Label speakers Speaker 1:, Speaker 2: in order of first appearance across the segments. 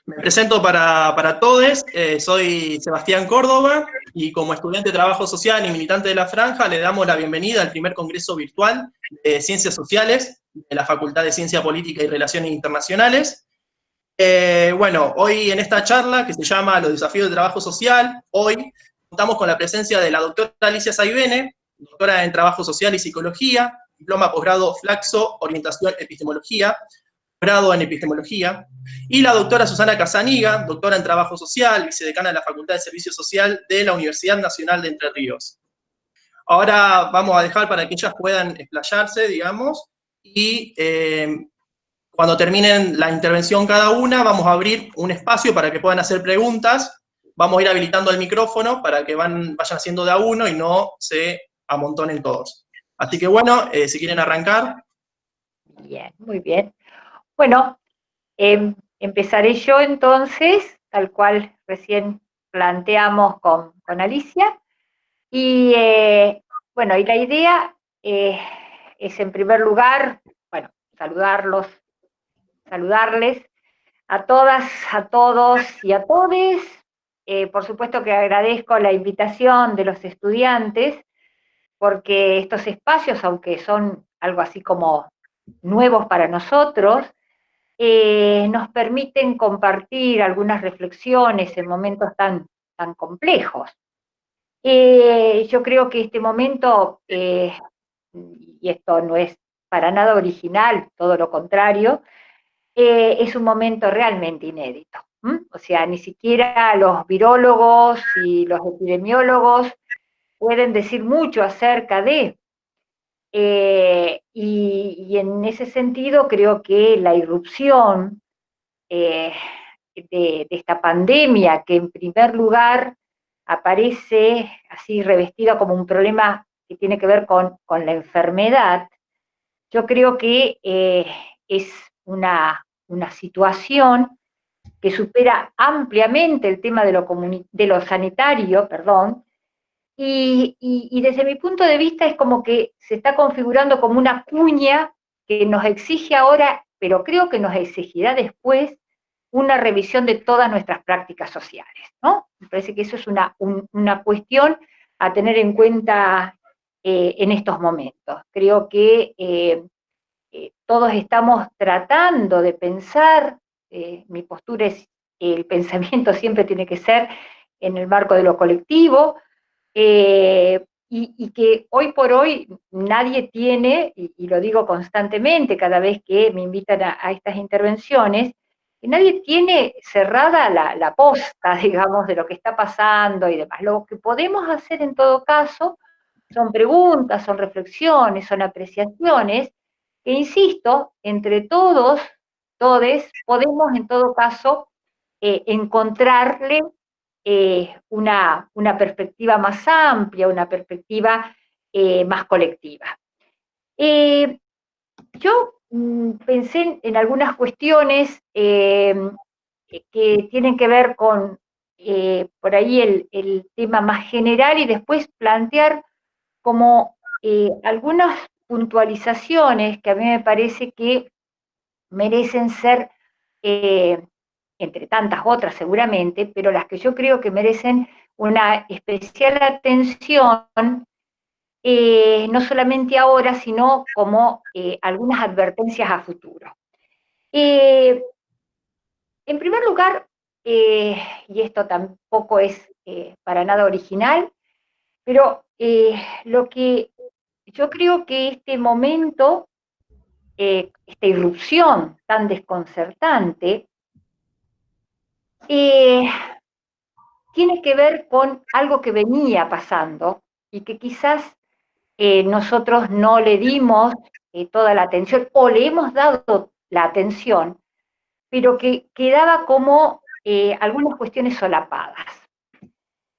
Speaker 1: Me presento para todos, soy Sebastián Córdoba y como estudiante de Trabajo Social y militante de la Franja le damos la bienvenida al primer Congreso Virtual de Ciencias Sociales de la Facultad de Ciencia Política y Relaciones Internacionales. Bueno, hoy en esta charla que se llama Los desafíos del trabajo social, hoy contamos con la presencia de la doctora Alicia Saibene, doctora en Trabajo Social y Psicología, diploma posgrado Flaxo, Orientación Epistemología, grado en Epistemología, y la doctora Susana Casaniga, doctora en Trabajo Social, vicedecana de la Facultad de Servicio Social de la Universidad Nacional de Entre Ríos. Ahora vamos a dejar para que ellas puedan explayarse, digamos, y cuando terminen la intervención cada una, vamos a abrir un espacio para que puedan hacer preguntas. Vamos a ir habilitando el micrófono para que vayan haciendo de a uno y no se amontonen todos. Así que bueno, si quieren arrancar.
Speaker 2: Bien, muy bien. Bueno, empezaré yo entonces, tal cual recién planteamos con Alicia. Y bueno, y la idea es en primer lugar, bueno, saludarles a todas, a todos y a todes. Por supuesto que agradezco la invitación de los estudiantes, porque estos espacios, aunque son algo así como nuevos para nosotros, nos permiten compartir algunas reflexiones en momentos tan complejos. Yo creo que este momento, y esto no es para nada original, todo lo contrario, es un momento realmente inédito. O sea, ni siquiera los virólogos y los epidemiólogos pueden decir mucho acerca de. Y en ese sentido creo que la irrupción de esta pandemia, que en primer lugar aparece así revestida como un problema que tiene que ver con la enfermedad, yo creo que es una situación que supera ampliamente el tema de lo sanitario, perdón, y desde mi punto de vista es como que se está configurando como una cuña que nos exige ahora, pero creo que nos exigirá después, una revisión de todas nuestras prácticas sociales, ¿no? Me parece que eso es una cuestión a tener en cuenta en estos momentos. Creo que todos estamos tratando de pensar, mi postura es, el pensamiento siempre tiene que ser en el marco de lo colectivo, y que hoy por hoy nadie tiene, y lo digo constantemente cada vez que me invitan a estas intervenciones, que nadie tiene cerrada la posta, digamos, de lo que está pasando y demás. Lo que podemos hacer en todo caso son preguntas, son reflexiones, son apreciaciones, que insisto, entre todos, todes, podemos en todo caso encontrarle una perspectiva más amplia, una perspectiva más colectiva. Yo pensé en algunas cuestiones que tienen que ver con por ahí el tema más general y después plantear como algunas puntualizaciones que a mí me parece que merecen ser, entre tantas otras seguramente, pero las que yo creo que merecen una especial atención, no solamente ahora, sino como algunas advertencias a futuro. En primer lugar, y esto tampoco es para nada original, pero lo que yo creo que este momento, esta irrupción tan desconcertante, tiene que ver con algo que venía pasando y que quizás nosotros no le dimos toda la atención, o le hemos dado la atención, pero que quedaba como algunas cuestiones solapadas.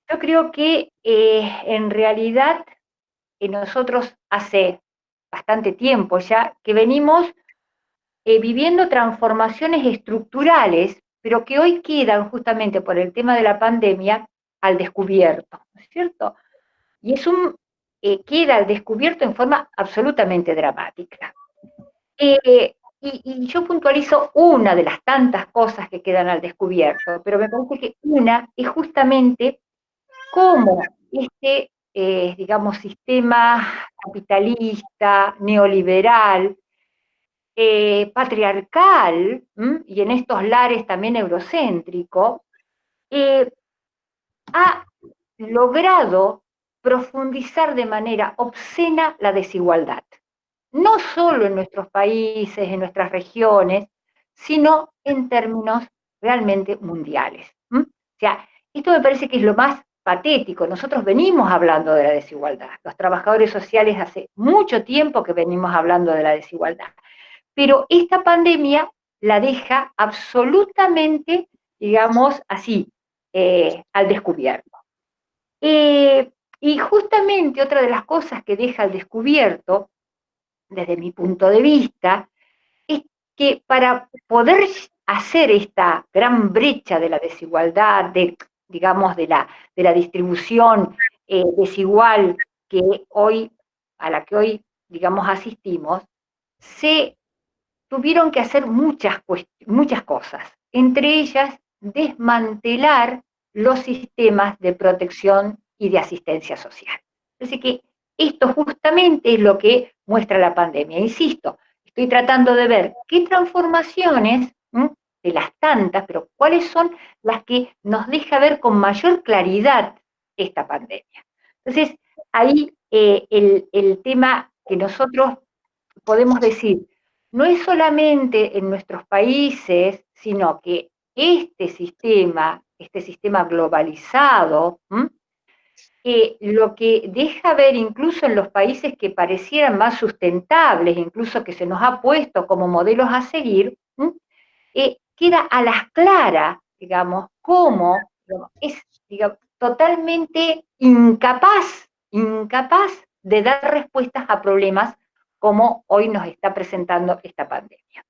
Speaker 2: Yo creo que en realidad nosotros hace bastante tiempo ya que venimos viviendo transformaciones estructurales, pero que hoy quedan justamente por el tema de la pandemia al descubierto, ¿no es cierto? Y queda al descubierto en forma absolutamente dramática. y yo puntualizo una de las tantas cosas que quedan al descubierto, pero me parece que una es justamente cómo este, digamos, sistema capitalista, neoliberal, patriarcal, y en estos lares también eurocéntrico, eh, ha logrado profundizar de manera obscena la desigualdad. No solo en nuestros países, en nuestras regiones, sino en términos realmente mundiales. O sea, esto me parece que es lo más patético. Nosotros venimos hablando de la desigualdad. Los trabajadores sociales hace mucho tiempo que venimos hablando de la desigualdad. Pero esta pandemia la deja absolutamente, digamos así, al descubierto. Y justamente otra de las cosas que deja al descubierto, desde mi punto de vista, es que para poder hacer esta gran brecha de la desigualdad, digamos, de la distribución desigual que hoy, a la que hoy, digamos, asistimos, se tuvieron que hacer muchas cosas, entre ellas desmantelar los sistemas de protección y de asistencia social. Así que esto justamente es lo que muestra la pandemia. Insisto, estoy tratando de ver qué transformaciones, de las tantas, pero cuáles son las que nos deja ver con mayor claridad esta pandemia. Entonces, ahí el tema que nosotros podemos decir, no es solamente en nuestros países, sino que este sistema globalizado, lo que deja ver incluso en los países que parecieran más sustentables, incluso que se nos ha puesto como modelos a seguir, queda a las claras, digamos, cómo es, digamos, totalmente incapaz de dar respuestas a problemas como hoy nos está presentando esta pandemia.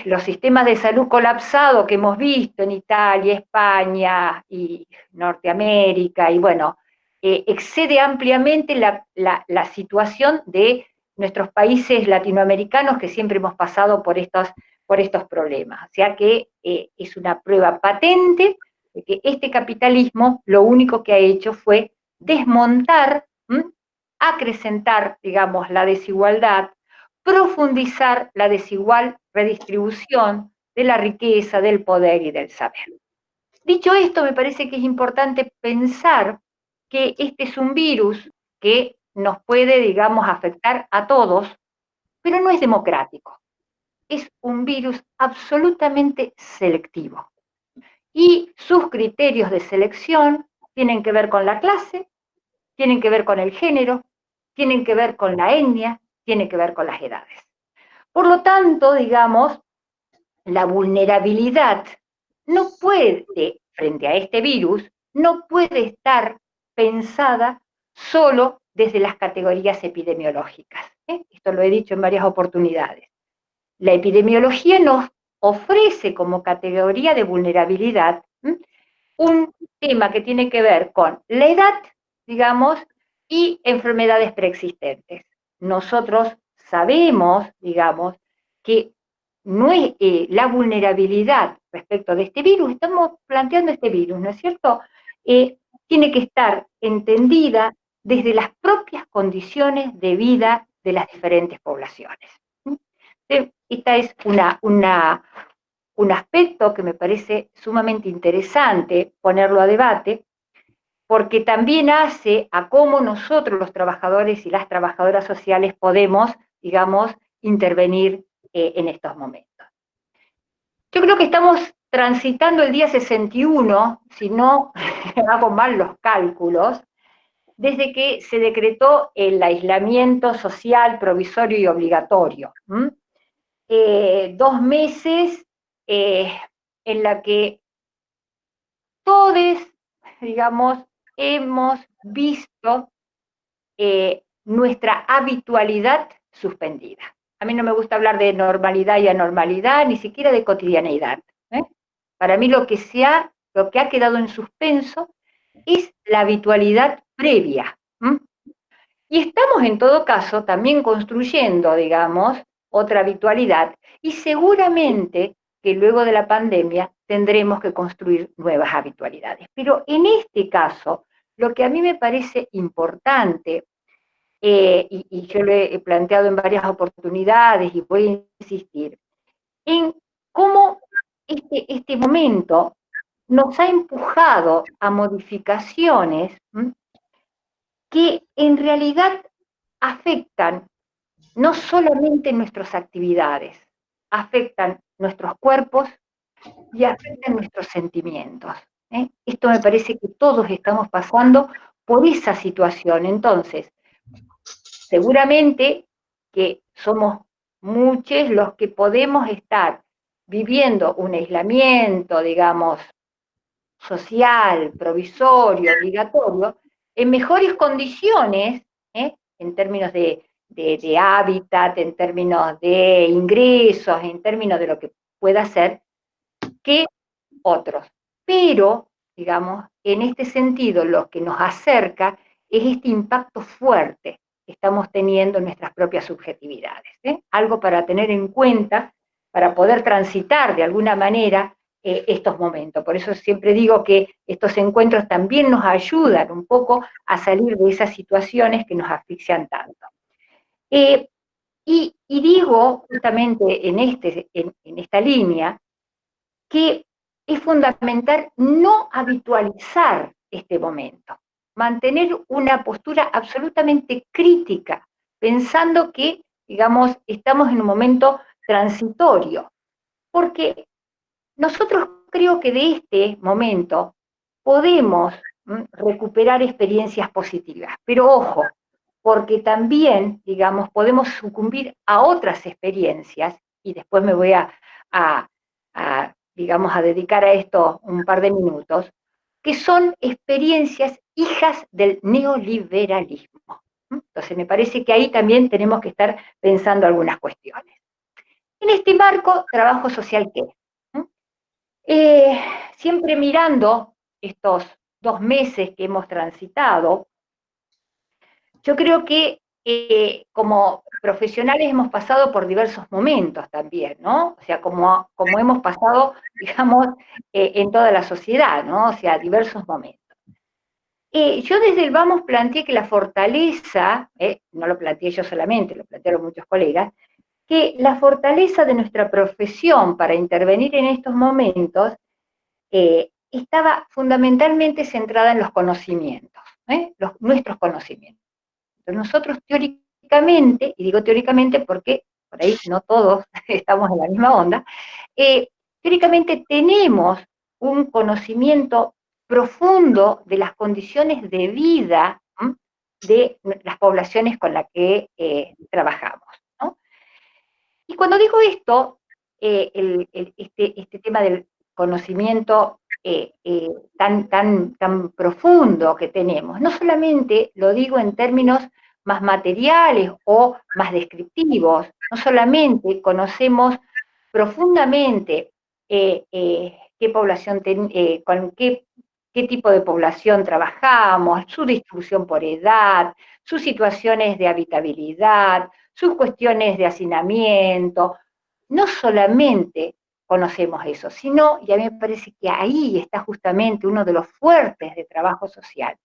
Speaker 2: Los sistemas de salud colapsados que hemos visto en Italia, España y Norteamérica, y bueno, excede ampliamente la situación de nuestros países latinoamericanos que siempre hemos pasado por estos problemas. O sea que es una prueba patente de que este capitalismo lo único que ha hecho fue desmontar, acrecentar, digamos, la desigualdad, profundizar la desigual redistribución de la riqueza, del poder y del saber. Dicho esto, me parece que es importante pensar que este es un virus que nos puede, digamos, afectar a todos, pero no es democrático. Es un virus absolutamente selectivo. Y sus criterios de selección tienen que ver con la clase, tienen que ver con el género, tienen que ver con la etnia, tienen que ver con las edades. Por lo tanto, digamos, la vulnerabilidad no puede, frente a este virus, no puede estar pensada solo desde las categorías epidemiológicas. Esto lo he dicho en varias oportunidades. La epidemiología nos ofrece como categoría de vulnerabilidad un tema que tiene que ver con la edad, digamos, y enfermedades preexistentes. Nosotros sabemos, digamos, que no es la vulnerabilidad respecto de este virus, estamos planteando este virus, ¿no es cierto? Tiene que estar entendida desde las propias condiciones de vida de las diferentes poblaciones. Esta es un aspecto que me parece sumamente interesante ponerlo a debate, porque también hace a cómo nosotros, los trabajadores y las trabajadoras sociales, podemos, digamos, intervenir en estos momentos. Yo creo que estamos transitando el día 61, si no hago mal los cálculos, desde que se decretó el aislamiento social provisorio y obligatorio. 2 meses en la que todos, digamos, hemos visto nuestra habitualidad suspendida. A mí no me gusta hablar de normalidad y anormalidad, ni siquiera de cotidianeidad. Para mí lo que ha quedado en suspenso es la habitualidad previa. Y estamos en todo caso también construyendo, digamos, otra habitualidad, y seguramente que luego de la pandemia tendremos que construir nuevas habitualidades. Pero en este caso, lo que a mí me parece importante, y yo lo he planteado en varias oportunidades y voy a insistir, en cómo este momento nos ha empujado a modificaciones que en realidad afectan no solamente nuestras actividades, afectan nuestros cuerpos y afectan nuestros sentimientos. Esto me parece que todos estamos pasando por esa situación. Entonces, seguramente que somos muchos los que podemos estar viviendo un aislamiento, digamos, social, provisorio, obligatorio, en mejores condiciones, en términos de hábitat, en términos de ingresos, en términos de lo que pueda ser, que otros. Pero, digamos, en este sentido, lo que nos acerca es este impacto fuerte que estamos teniendo en nuestras propias subjetividades. Algo para tener en cuenta, para poder transitar de alguna manera estos momentos. Por eso siempre digo que estos encuentros también nos ayudan un poco a salir de esas situaciones que nos asfixian tanto. Y digo justamente en esta línea que es fundamental no habitualizar este momento, mantener una postura absolutamente crítica, pensando que, digamos, estamos en un momento transitorio, porque nosotros creo que de este momento podemos recuperar experiencias positivas, pero ojo, porque también, digamos, podemos sucumbir a otras experiencias, y después me voy digamos, a dedicar a esto un par de minutos, que son experiencias hijas del neoliberalismo. Entonces me parece que ahí también tenemos que estar pensando algunas cuestiones. En este marco, trabajo social, ¿qué? Siempre mirando estos 2 meses que hemos transitado, yo creo que como profesionales hemos pasado por diversos momentos también, ¿no? O sea, como hemos pasado, digamos, en toda la sociedad, ¿no? O sea, diversos momentos. Yo desde el Vamos planteé que la fortaleza, no lo planteé yo solamente, lo plantearon muchos colegas, que la fortaleza de nuestra profesión para intervenir en estos momentos estaba fundamentalmente centrada en los conocimientos, nuestros conocimientos. Nosotros teóricamente, y digo teóricamente porque por ahí no todos estamos en la misma onda, teóricamente tenemos un conocimiento profundo de las condiciones de vida de las poblaciones con las que trabajamos, ¿no? Y cuando digo esto, este tema del conocimiento tan profundo que tenemos, no solamente lo digo en términos más materiales o más descriptivos, no solamente conocemos profundamente qué población, con qué tipo de población trabajamos, su distribución por edad, sus situaciones de habitabilidad, sus cuestiones de hacinamiento, no solamente conocemos eso, sino, y a mí me parece que ahí está justamente uno de los fuertes de trabajo social,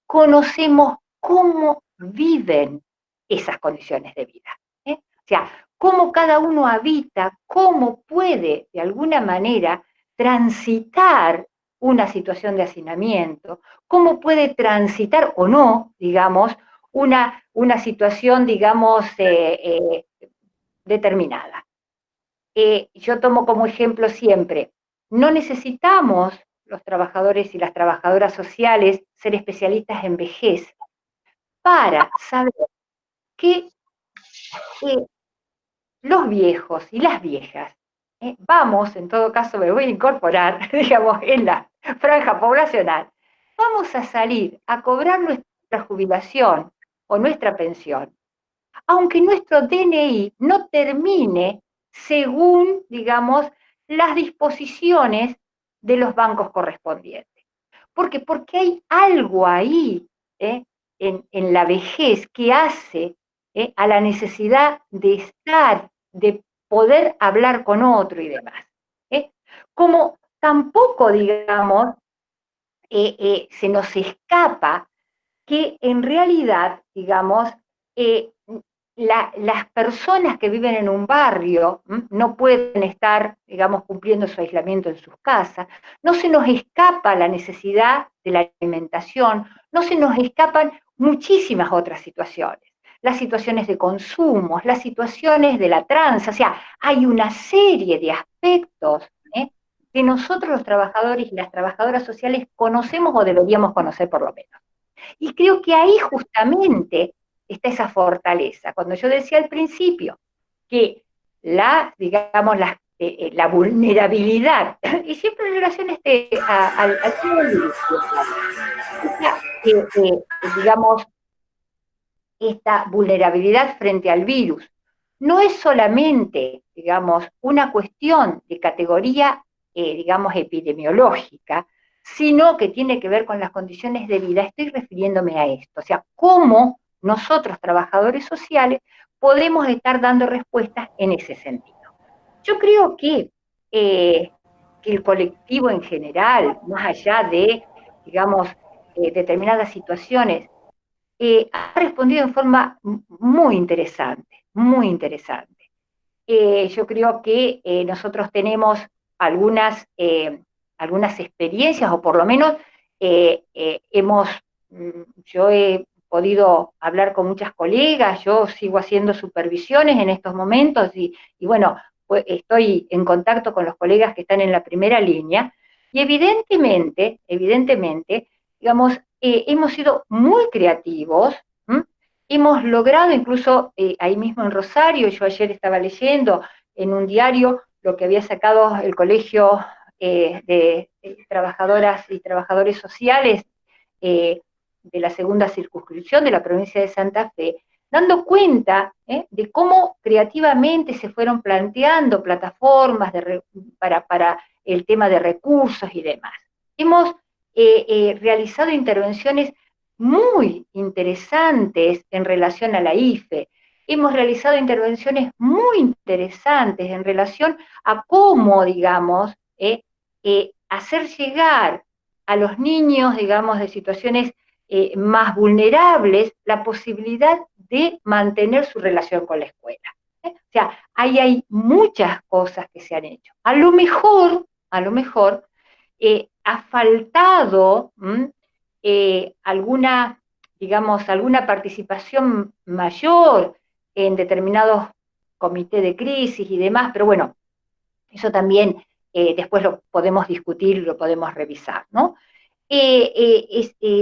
Speaker 2: conocemos cómo viven esas condiciones de vida. O sea, cómo cada uno habita, cómo puede, de alguna manera, transitar una situación de hacinamiento, cómo puede transitar o no, digamos, una situación, digamos, determinada. Yo tomo como ejemplo siempre, no necesitamos los trabajadores y las trabajadoras sociales ser especialistas en vejez para saber que los viejos y las viejas, vamos, en todo caso me voy a incorporar, digamos, en la franja poblacional, vamos a salir a cobrar nuestra jubilación o nuestra pensión, aunque nuestro DNI no termine según, digamos, las disposiciones de los bancos correspondientes. ¿Por qué? Porque hay algo ahí en la vejez que hace a la necesidad de estar de poder hablar con otro y demás. Como tampoco, digamos, se nos escapa que en realidad, digamos, las personas que viven en un barrio no pueden estar, digamos, cumpliendo su aislamiento en sus casas, no se nos escapa la necesidad de la alimentación, no se nos escapan muchísimas otras situaciones, las situaciones de consumo, las situaciones de la tranza, o sea, hay una serie de aspectos que nosotros los trabajadores y las trabajadoras sociales conocemos o deberíamos conocer por lo menos. Y creo que ahí justamente está esa fortaleza. Cuando yo decía al principio que digamos, la vulnerabilidad, y siempre en relación al tema del virus, digamos, esta vulnerabilidad frente al virus, no es solamente, digamos, una cuestión de categoría, digamos, epidemiológica, sino que tiene que ver con las condiciones de vida. Estoy refiriéndome a esto, o sea, cómo nosotros, trabajadores sociales, podemos estar dando respuestas en ese sentido. Yo creo que el colectivo en general, más allá de, digamos, determinadas situaciones, ha respondido en forma muy interesante, muy interesante. Yo creo que nosotros tenemos algunas experiencias, o por lo menos yo he podido hablar con muchas colegas, yo sigo haciendo supervisiones en estos momentos y bueno, pues estoy en contacto con los colegas que están en la primera línea, y evidentemente, digamos, hemos sido muy creativos. Hemos logrado incluso ahí mismo en Rosario, yo ayer estaba leyendo en un diario lo que había sacado el Colegio de Trabajadoras y Trabajadores Sociales de la segunda circunscripción de la provincia de Santa Fe, dando cuenta de cómo creativamente se fueron planteando plataformas para el tema de recursos y demás. Hemos realizado intervenciones muy interesantes en relación a la IFE. Hemos realizado intervenciones muy interesantes en relación a cómo, digamos, hacer llegar a los niños, digamos, de situaciones más vulnerables, la posibilidad de mantener su relación con la escuela. O sea, ahí hay muchas cosas que se han hecho. A lo mejor, ha faltado alguna participación mayor en determinados comités de crisis y demás, pero bueno, eso también después lo podemos discutir y lo podemos revisar, ¿no?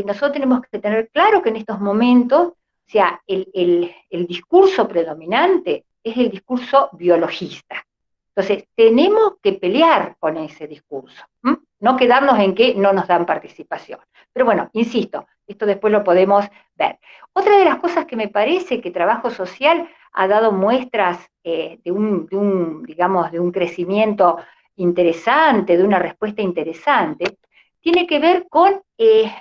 Speaker 2: Nosotros tenemos que tener claro que en estos momentos, o sea, el discurso predominante es el discurso biologista. Entonces, tenemos que pelear con ese discurso, no quedarnos en que no nos dan participación. Pero bueno, insisto, esto después lo podemos ver. Otra de las cosas que me parece que trabajo social ha dado muestras digamos, de un crecimiento interesante, de una respuesta interesante, tiene que ver con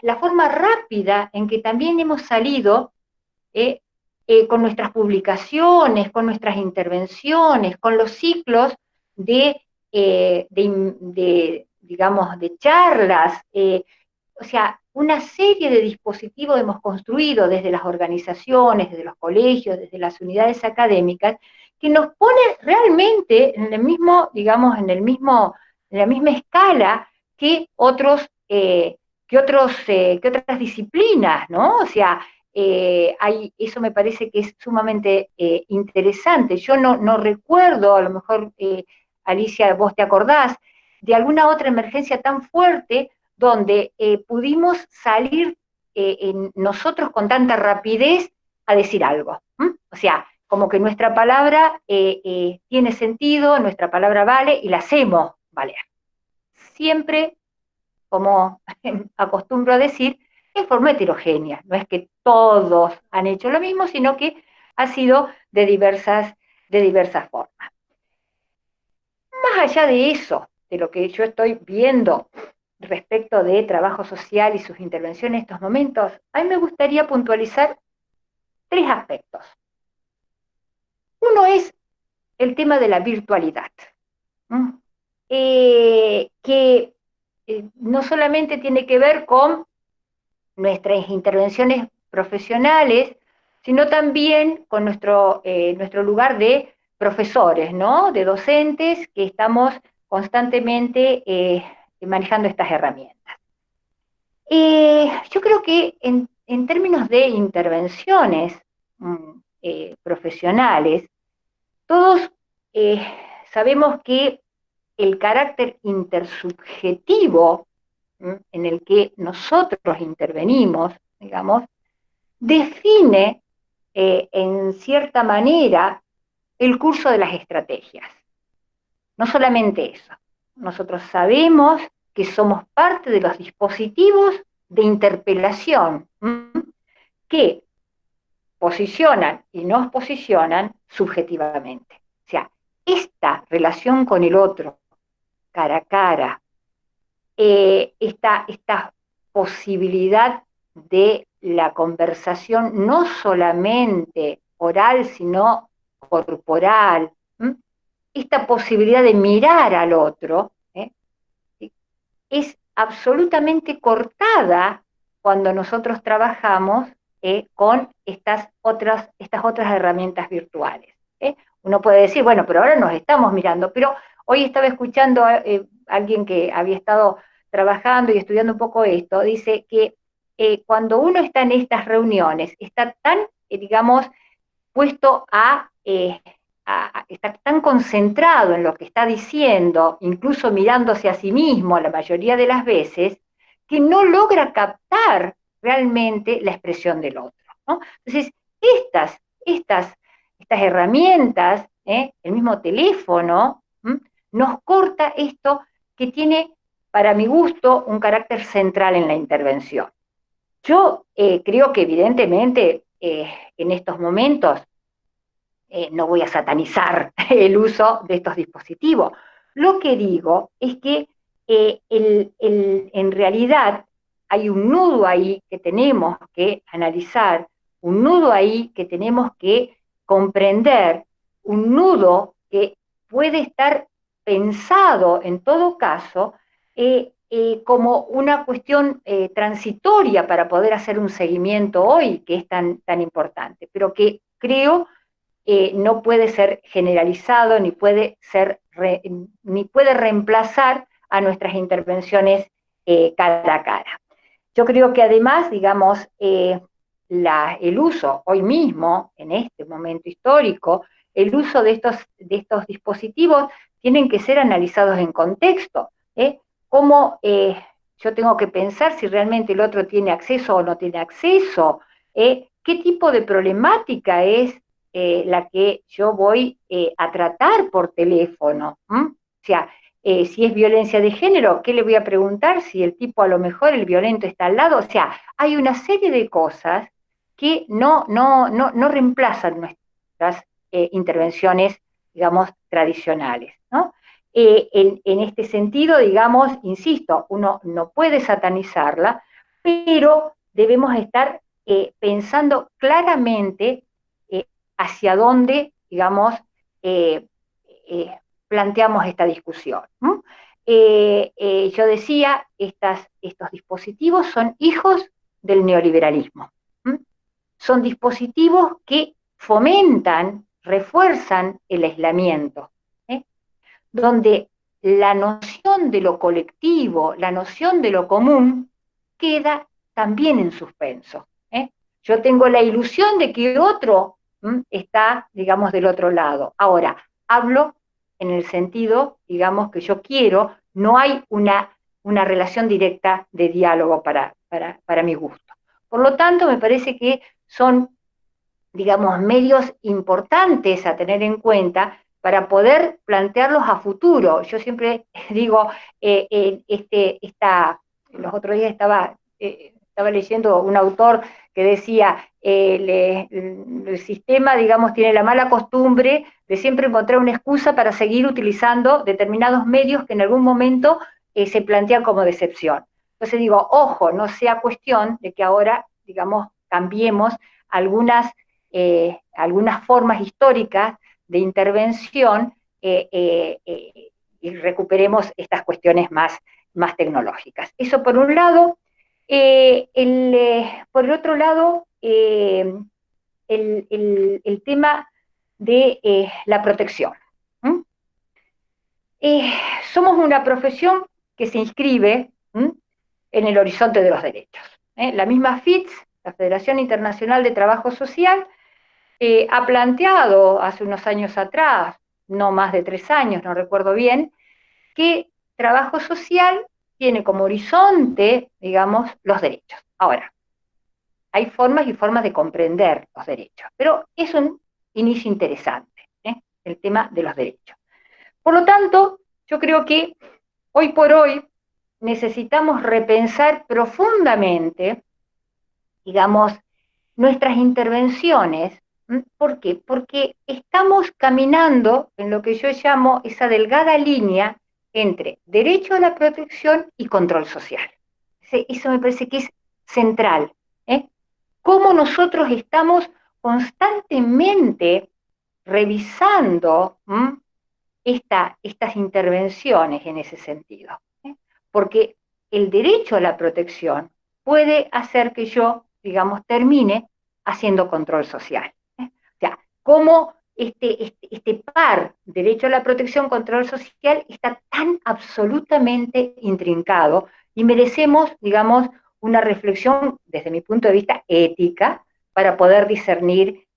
Speaker 2: la forma rápida en que también hemos salido con nuestras publicaciones, con nuestras intervenciones, con los ciclos digamos, de charlas, o sea, una serie de dispositivos hemos construido desde las organizaciones, desde los colegios, desde las unidades académicas, que nos pone realmente en el mismo, digamos, en la misma escala que otras disciplinas, ¿no? O sea, eso me parece que es sumamente interesante. Yo no recuerdo, a lo mejor, Alicia, vos te acordás, de alguna otra emergencia tan fuerte donde pudimos salir nosotros con tanta rapidez a decir algo. O sea, como que nuestra palabra tiene sentido, nuestra palabra vale y la hacemos valer. Siempre, como acostumbro a decir, en forma heterogénea. No es que todos han hecho lo mismo, sino que ha sido de diversas formas. Más allá de eso, de lo que yo estoy viendo respecto de trabajo social y sus intervenciones en estos momentos, a mí me gustaría puntualizar 3 aspectos. Uno es el tema de la virtualidad, que no solamente tiene que ver con nuestras intervenciones profesionales, sino también con nuestro lugar de profesores, ¿no? De docentes que estamos constantemente manejando estas herramientas. Yo creo que en términos de intervenciones profesionales, todos sabemos que el carácter intersubjetivo en el que nosotros intervenimos, digamos, define en cierta manera el curso de las estrategias. No solamente eso, nosotros sabemos que somos parte de los dispositivos de interpelación que posicionan y nos posicionan subjetivamente. O sea, esta relación con el otro, cara a cara, esta posibilidad de la conversación no solamente oral, sino corporal, esta posibilidad de mirar al otro, es absolutamente cortada cuando nosotros trabajamos con estas otras herramientas virtuales. Uno puede decir, bueno, pero ahora nos estamos mirando, pero hoy estaba escuchando a alguien que había estado trabajando y estudiando un poco esto, dice que cuando uno está en estas reuniones, está tan, digamos, puesto a estar tan concentrado en lo que está diciendo, incluso mirándose a sí mismo la mayoría de las veces, que no logra captar realmente la expresión del otro, ¿no? Entonces, estas herramientas, el mismo teléfono, nos corta esto que tiene, para mi gusto, un carácter central en la intervención. Yo creo que evidentemente en estos momentos no voy a satanizar el uso de estos dispositivos. Lo que digo es que en realidad hay un nudo ahí que tenemos que analizar, un nudo ahí que tenemos que comprender, un nudo que puede estar pensado en todo caso como una cuestión transitoria para poder hacer un seguimiento hoy, que es tan importante, pero que creo no puede ser generalizado ni puede reemplazar a nuestras intervenciones cara a cara. Yo creo que además, digamos, el uso hoy mismo, en este momento histórico, el uso de estos dispositivos tienen que ser analizados en contexto. Cómo yo tengo que pensar si realmente el otro tiene acceso o no tiene acceso, qué tipo de problemática es la que yo voy a tratar por teléfono. O sea, si es violencia de género, ¿qué le voy a preguntar si el tipo a lo mejor, el violento, está al lado? O sea, hay una serie de cosas que no reemplazan nuestras intervenciones, digamos, tradicionales, ¿no? En este sentido, digamos, insisto, uno no puede satanizarla, pero debemos estar pensando claramente hacia dónde, digamos, planteamos esta discusión. Yo decía, estos dispositivos son hijos del neoliberalismo. Son dispositivos que fomentan, refuerzan el aislamiento, donde la noción de lo colectivo, la noción de lo común, queda también en suspenso. Yo tengo la ilusión de que otro está, digamos, del otro lado. Ahora, hablo en el sentido, digamos, que yo quiero, no hay una relación directa de diálogo para mi gusto. Por lo tanto, me parece que son, digamos, medios importantes a tener en cuenta para poder plantearlos a futuro. Yo siempre digo, los otros días estaba leyendo un autor que decía, el sistema, digamos, tiene la mala costumbre de siempre encontrar una excusa para seguir utilizando determinados medios que en algún momento se plantean como decepción. Entonces digo, ojo, no sea cuestión de que ahora, digamos, cambiemos algunas formas históricas intervención y recuperemos estas cuestiones más tecnológicas. Eso por un lado. Por el otro lado, el tema de la protección. Somos una profesión que se inscribe en el horizonte de los derechos. La misma FITS, la Federación Internacional de Trabajo Social, ha planteado hace unos años atrás, no más de 3 años, no recuerdo bien, que trabajo social tiene como horizonte, digamos, los derechos. Ahora, hay formas y formas de comprender los derechos, pero es un inicio interesante, el tema de los derechos. Por lo tanto, yo creo que hoy por hoy necesitamos repensar profundamente, digamos, nuestras intervenciones. ¿Por qué? Porque estamos caminando en lo que yo llamo esa delgada línea entre derecho a la protección y control social. Eso me parece que es central. Cómo nosotros estamos constantemente revisando estas intervenciones en ese sentido. Porque el derecho a la protección puede hacer que yo, digamos, termine haciendo control social. O sea, cómo este par, derecho a la protección, control social, está tan absolutamente intrincado y merecemos, digamos, una reflexión desde mi punto de vista ética para poder discernir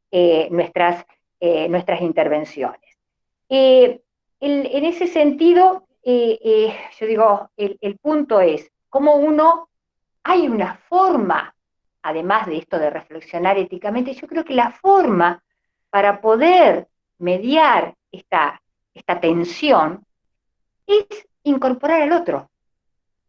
Speaker 2: nuestras intervenciones. En ese sentido, yo digo, el punto es cómo hay una forma, además de esto de reflexionar éticamente, yo creo que la forma para poder mediar esta tensión es incorporar al otro.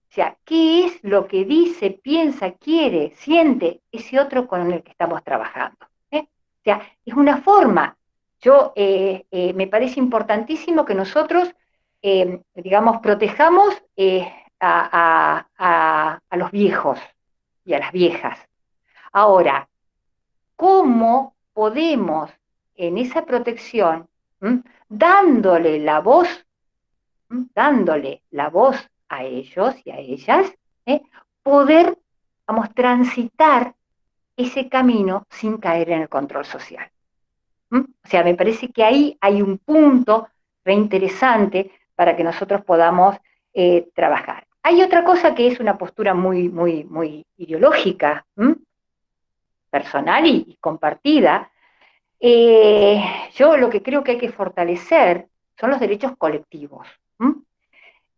Speaker 2: O sea, ¿qué es lo que dice, piensa, quiere, siente ese otro con el que estamos trabajando? O sea, es una forma. Me parece importantísimo que nosotros, digamos, protejamos a los viejos y a las viejas. Ahora, ¿cómo podemos en esa protección, dándole la voz a ellos y a ellas, poder, vamos, transitar ese camino sin caer en el control social? O sea, me parece que ahí hay un punto reinteresante para que nosotros podamos trabajar. Hay otra cosa que es una postura muy ideológica, personal y compartida. Yo lo que creo que hay que fortalecer son los derechos colectivos.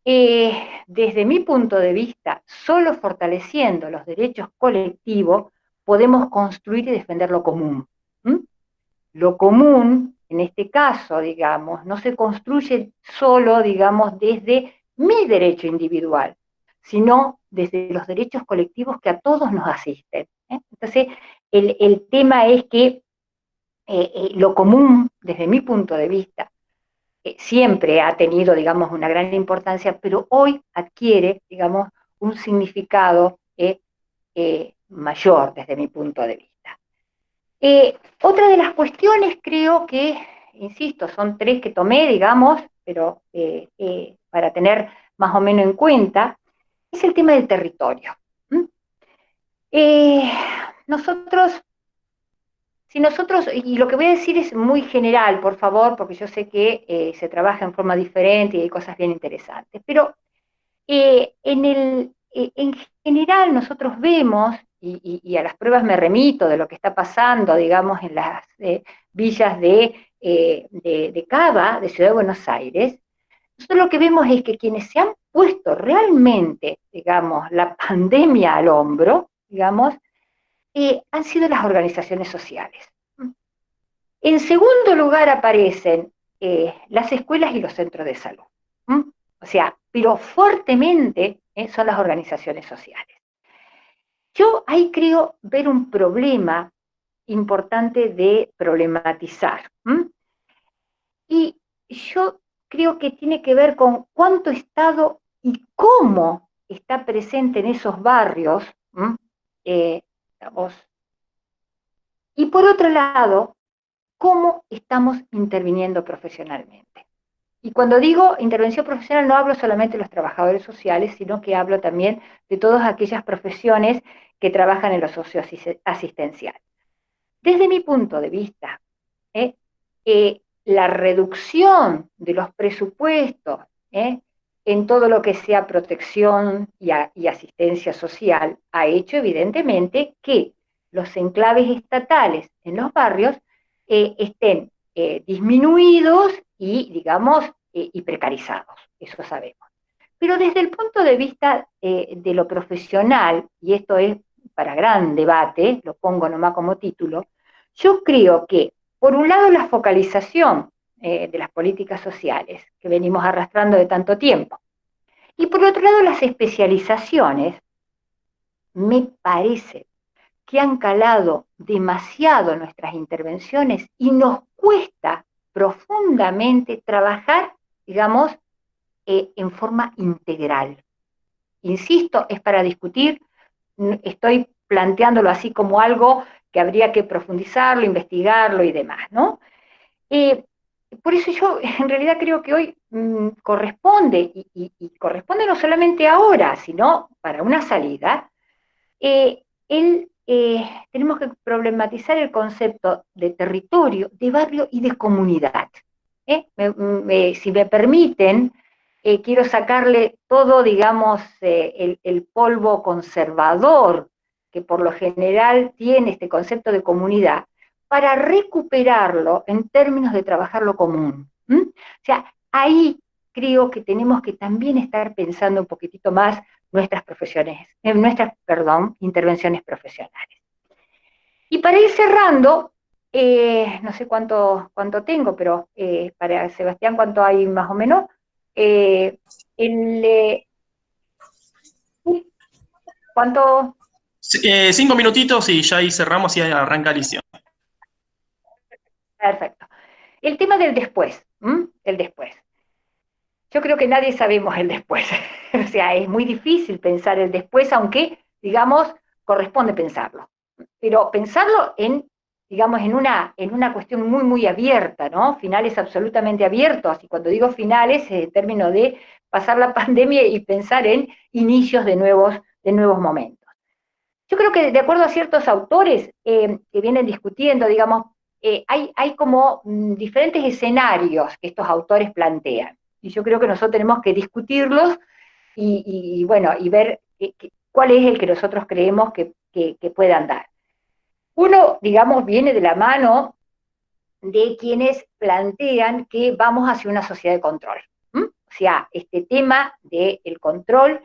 Speaker 2: Desde mi punto de vista, solo fortaleciendo los derechos colectivos podemos construir y defender lo común. Lo común, en este caso, digamos, no se construye solo, digamos, desde mi derecho individual, sino desde los derechos colectivos que a todos nos asisten. Entonces, el tema es que lo común, desde mi punto de vista, siempre ha tenido, digamos, una gran importancia, pero hoy adquiere, digamos, un significado mayor desde mi punto de vista. Otra de las cuestiones creo que, insisto, son 3 que tomé, digamos, pero para tener más o menos en cuenta, es el tema del territorio. Si nosotros, y lo que voy a decir es muy general, por favor, porque yo sé que se trabaja en forma diferente y hay cosas bien interesantes, pero en general nosotros vemos, y a las pruebas me remito de lo que está pasando, digamos, en las villas de Cava, de Ciudad de Buenos Aires, nosotros lo que vemos es que quienes se han puesto realmente, digamos, la pandemia al hombro, digamos, han sido las organizaciones sociales. En segundo lugar aparecen las escuelas y los centros de salud. O sea, pero fuertemente son las organizaciones sociales. Yo ahí creo ver un problema importante de problematizar. Y yo creo que tiene que ver con cuánto Estado y cómo está presente en esos barrios, digamos. Y por otro lado, cómo estamos interviniendo profesionalmente. Y cuando digo intervención profesional no hablo solamente de los trabajadores sociales, sino que hablo también de todas aquellas profesiones que trabajan en lo socioasistencial. Desde mi punto de vista, la reducción de los presupuestos en todo lo que sea protección y asistencia social ha hecho evidentemente que los enclaves estatales en los barrios estén disminuidos y, digamos, y precarizados, eso sabemos. Pero desde el punto de vista de lo profesional, y esto es para gran debate, lo pongo nomás como título, yo creo que, por un lado, la focalización de las políticas sociales, que venimos arrastrando de tanto tiempo, y por otro lado, las especializaciones, me parece que han calado demasiado nuestras intervenciones y nos cuesta profundamente trabajar, digamos, en forma integral. Insisto, es para discutir, estoy planteándolo así como algo que habría que profundizarlo, investigarlo y demás, ¿no? Por eso yo en realidad creo que hoy corresponde, y corresponde no solamente ahora, sino para una salida, tenemos que problematizar el concepto de territorio, de barrio y de comunidad. Si me permiten, quiero sacarle todo, digamos, el polvo conservador que por lo general tiene este concepto de comunidad, para recuperarlo en términos de trabajar lo común. O sea, ahí creo que tenemos que también estar pensando un poquitito más intervenciones profesionales. Y para ir cerrando, no sé cuánto tengo, pero para Sebastián, ¿cuánto hay más o menos? ¿Cuánto?
Speaker 1: 5 minutitos y ya ahí cerramos y arranca Alicia.
Speaker 2: Perfecto. El tema del después, el después. Yo creo que nadie sabemos el después. O sea, es muy difícil pensar el después, aunque, digamos, corresponde pensarlo. Pero pensarlo digamos, en una cuestión muy, muy abierta, ¿no? Finales absolutamente abiertos. Y cuando digo finales, es en términos de pasar la pandemia y pensar en inicios de nuevos momentos. Yo creo que de acuerdo a ciertos autores que vienen discutiendo, digamos, hay como diferentes escenarios que estos autores plantean. Y yo creo que nosotros tenemos que discutirlos bueno, y ver cuál es el que nosotros creemos que puedan dar. Uno, digamos, viene de la mano de quienes plantean que vamos hacia una sociedad de control. O sea, este tema del control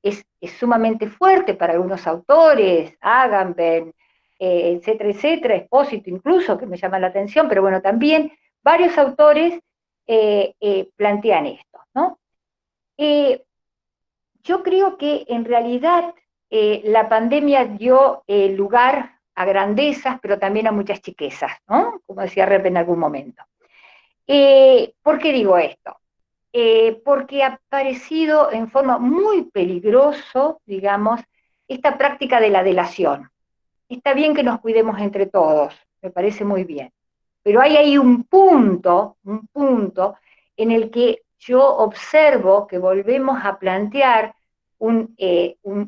Speaker 2: es sumamente fuerte para algunos autores, Agamben, etcétera, etcétera, Espósito incluso, que me llama la atención, pero bueno, también varios autores plantean esto, ¿no? Yo creo que en realidad la pandemia dio lugar a grandezas, pero también a muchas chiquezas, ¿no? Como decía Rep en algún momento. ¿Por qué digo esto? Porque ha aparecido en forma muy peligroso, digamos, esta práctica de la delación. Está bien que nos cuidemos entre todos, me parece muy bien, pero hay ahí un punto en el que yo observo que volvemos a plantear un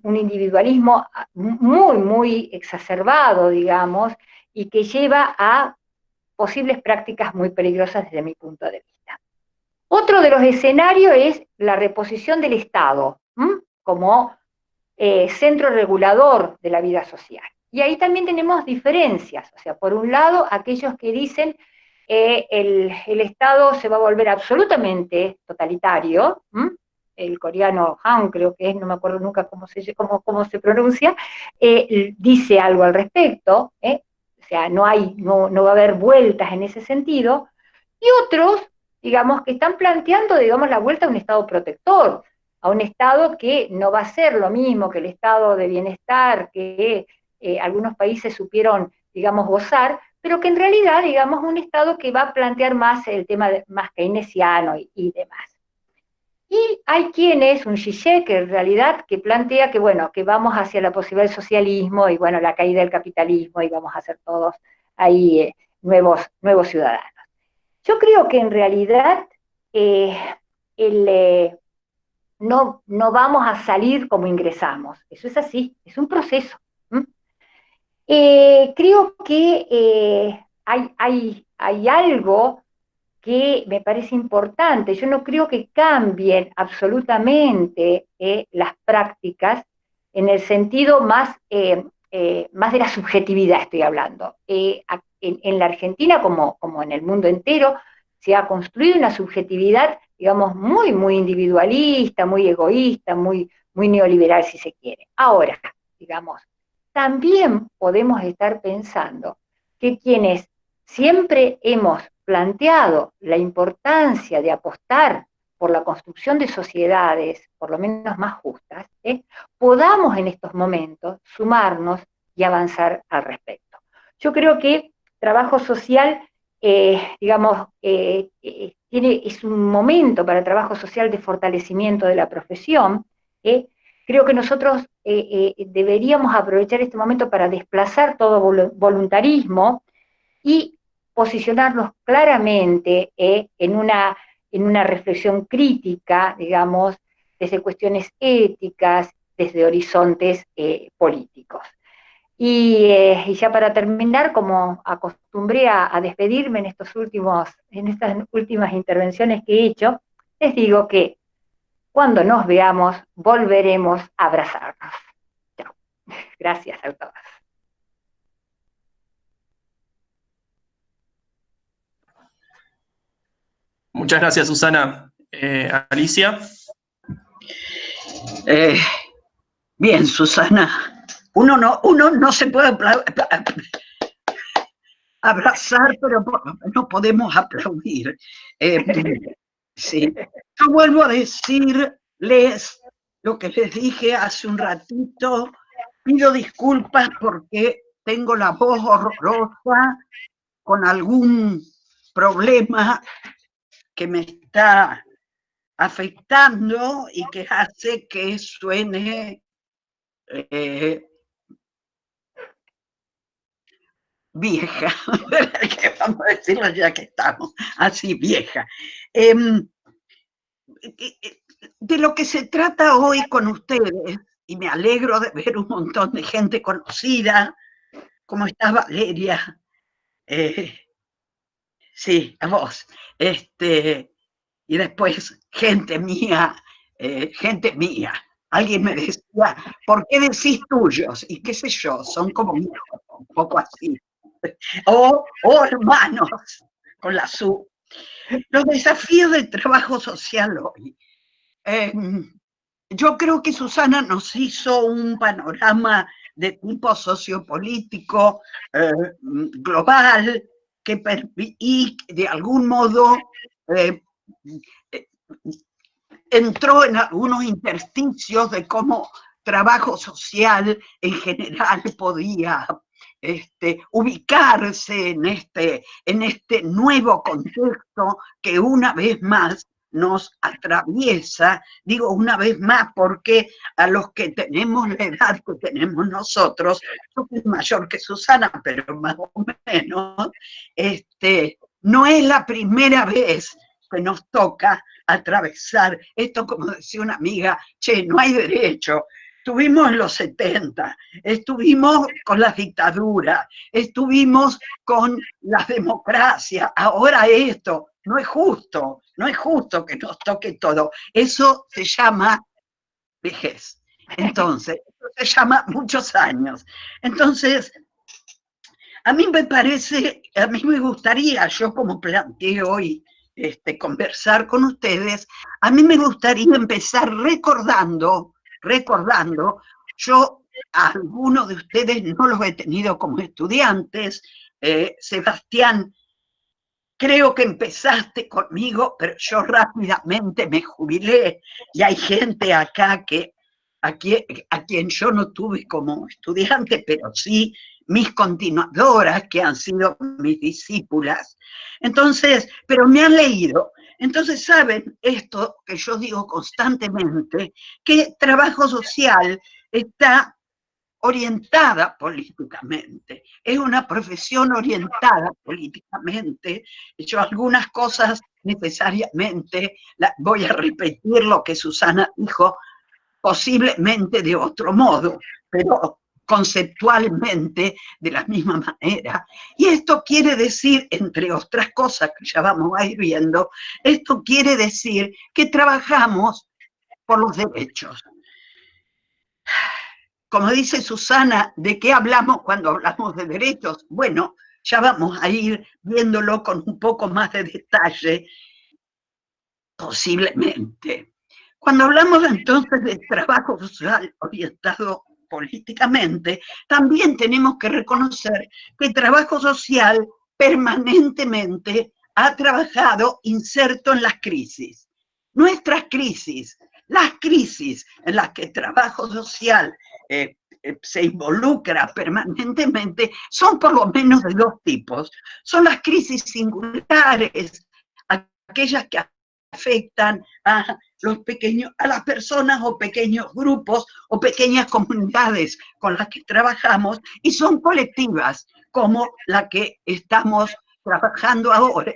Speaker 2: individualismo muy, muy exacerbado, digamos, y que lleva a posibles prácticas muy peligrosas desde mi punto de vista. Otro de los escenarios es la reposición del Estado como centro regulador de la vida social. Y ahí también tenemos diferencias, o sea, por un lado, aquellos que dicen el Estado se va a volver absolutamente totalitario, el coreano Han, creo que es, no me acuerdo nunca cómo se pronuncia, dice algo al respecto, o sea, no va a haber vueltas en ese sentido, y otros, digamos, que están planteando, digamos, la vuelta a un Estado protector, a un Estado que no va a ser lo mismo que el Estado de bienestar que algunos países supieron, digamos, gozar, pero que en realidad, digamos, un Estado que va a plantear más el tema más keynesiano y demás. Y hay quienes, un Zizek, en realidad, que plantea que, bueno, que vamos hacia la posibilidad del socialismo y, bueno, la caída del capitalismo y vamos a ser todos ahí nuevos ciudadanos. Yo creo que en realidad no vamos a salir como ingresamos, eso es así, es un proceso. Creo que hay algo que me parece importante. Yo no creo que cambien absolutamente las prácticas en el sentido más de la subjetividad, estoy hablando. En la Argentina, como en el mundo entero, se ha construido una subjetividad, digamos, muy individualista, muy egoísta, muy neoliberal, si se quiere. Ahora, digamos, también podemos estar pensando que quienes siempre hemos planteado la importancia de apostar por la construcción de sociedades, por lo menos más justas, podamos en estos momentos sumarnos y avanzar al respecto. Yo creo que trabajo social, digamos, es un momento para el trabajo social de fortalecimiento de la profesión. Creo que nosotros deberíamos aprovechar este momento para desplazar todo voluntarismo y posicionarnos claramente en una reflexión crítica, digamos, desde cuestiones éticas, desde horizontes políticos. Y ya para terminar, como acostumbré a despedirme en estas últimas intervenciones que he hecho, les digo que cuando nos veamos volveremos a abrazarnos. Chao. Gracias a todos.
Speaker 1: Muchas gracias, Susana. Alicia.
Speaker 3: Bien, Susana. Uno no se puede abrazar, pero no podemos aplaudir. Sí. Yo vuelvo a decirles lo que les dije hace un ratito. Pido disculpas porque tengo la voz horrorosa, con algún problema que me está afectando y que hace que suene vieja, vamos a decirlo ya que estamos así, vieja. De lo que se trata hoy con ustedes, y me alegro de ver un montón de gente conocida, como está Valeria, sí, a vos, y después gente mía, Alguien me decía, ¿por qué decís tuyos? Y qué sé yo, son como hijos, un poco así. O hermanos, con la su. Los desafíos del trabajo social hoy. Yo creo que Susana nos hizo un panorama de tipo sociopolítico global y de algún modo entró en algunos intersticios de cómo trabajo social en general podía ubicarse en este nuevo contexto que una vez más nos atraviesa, digo una vez más porque a los que tenemos la edad que tenemos nosotros, yo soy mayor que Susana, pero más o menos, no es la primera vez que nos toca atravesar esto, como decía una amiga, che, no hay derecho. Estuvimos en los 70, estuvimos con las dictaduras, estuvimos con las democracias, ahora esto, no es justo que nos toque todo. Eso se llama vejez. Entonces, eso se llama muchos años. Entonces, a mí me gustaría, yo como planteé hoy, conversar con ustedes, a mí me gustaría empezar recordando, yo a algunos de ustedes no los he tenido como estudiantes, Sebastián, creo que empezaste conmigo, pero yo rápidamente me jubilé y hay gente acá a quien yo no tuve como estudiante, pero sí mis continuadoras, que han sido mis discípulas. Entonces, pero me han leído. Entonces, saben esto que yo digo constantemente, que trabajo social está orientada políticamente, es una profesión orientada políticamente. Yo algunas cosas necesariamente voy a repetir lo que Susana dijo, posiblemente de otro modo, pero conceptualmente de la misma manera. Y esto quiere decir, entre otras cosas que ya vamos a ir viendo, esto quiere decir que trabajamos por los derechos. Como dice Susana, ¿de qué hablamos cuando hablamos de derechos? Bueno, ya vamos a ir viéndolo con un poco más de detalle, posiblemente. Cuando hablamos entonces de trabajo social orientado políticamente, también tenemos que reconocer que el trabajo social permanentemente ha trabajado inserto en las crisis. Nuestras crisis, las crisis en las que el trabajo social se involucra permanentemente, son por lo menos de dos tipos. Son las crisis singulares, aquellas que afectan a las personas o pequeños grupos o pequeñas comunidades con las que trabajamos, y son colectivas, como la que estamos trabajando ahora,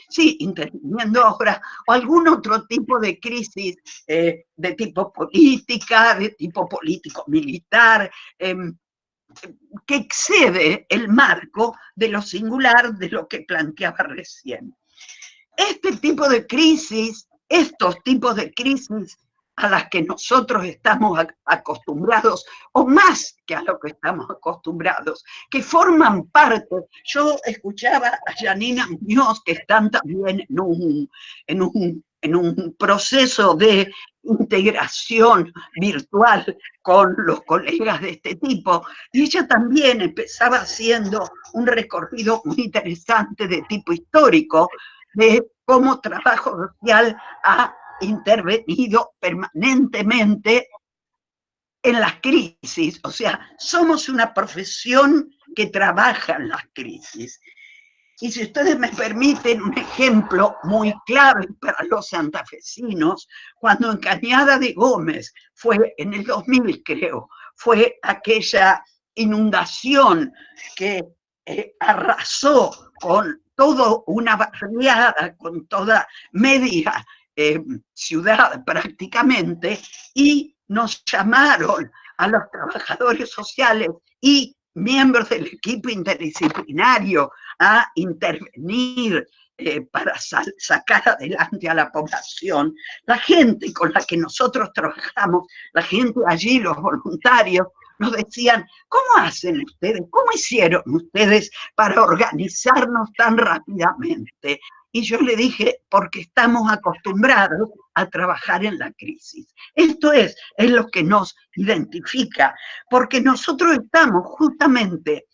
Speaker 3: sí, interviniendo ahora, o algún otro tipo de crisis de tipo política, de tipo político-militar, que excede el marco de lo singular de lo que planteaba recién. Este tipo de crisis, estos tipos de crisis a las que nosotros estamos acostumbrados, o más que a lo que estamos acostumbrados, que forman parte. Yo escuchaba a Janina Muñoz, que están también en un proceso de integración virtual con los colegas de este tipo, y ella también empezaba haciendo un recorrido muy interesante de tipo histórico, de cómo trabajo social ha intervenido permanentemente en las crisis. O sea, somos una profesión que trabaja en las crisis. Y si ustedes me permiten un ejemplo muy clave para los santafesinos, cuando en Cañada de Gómez fue en el 2000, creo, fue aquella inundación que arrasó con toda una barriada, con toda media ciudad prácticamente, y nos llamaron a los trabajadores sociales y miembros del equipo interdisciplinario a intervenir para sacar adelante a la población. La gente con la que nosotros trabajamos, la gente allí, los voluntarios, nos decían, ¿cómo hacen ustedes? ¿Cómo hicieron ustedes para organizarnos tan rápidamente? Y yo le dije, porque estamos acostumbrados a trabajar en la crisis. Esto es lo que nos identifica, porque nosotros estamos justamente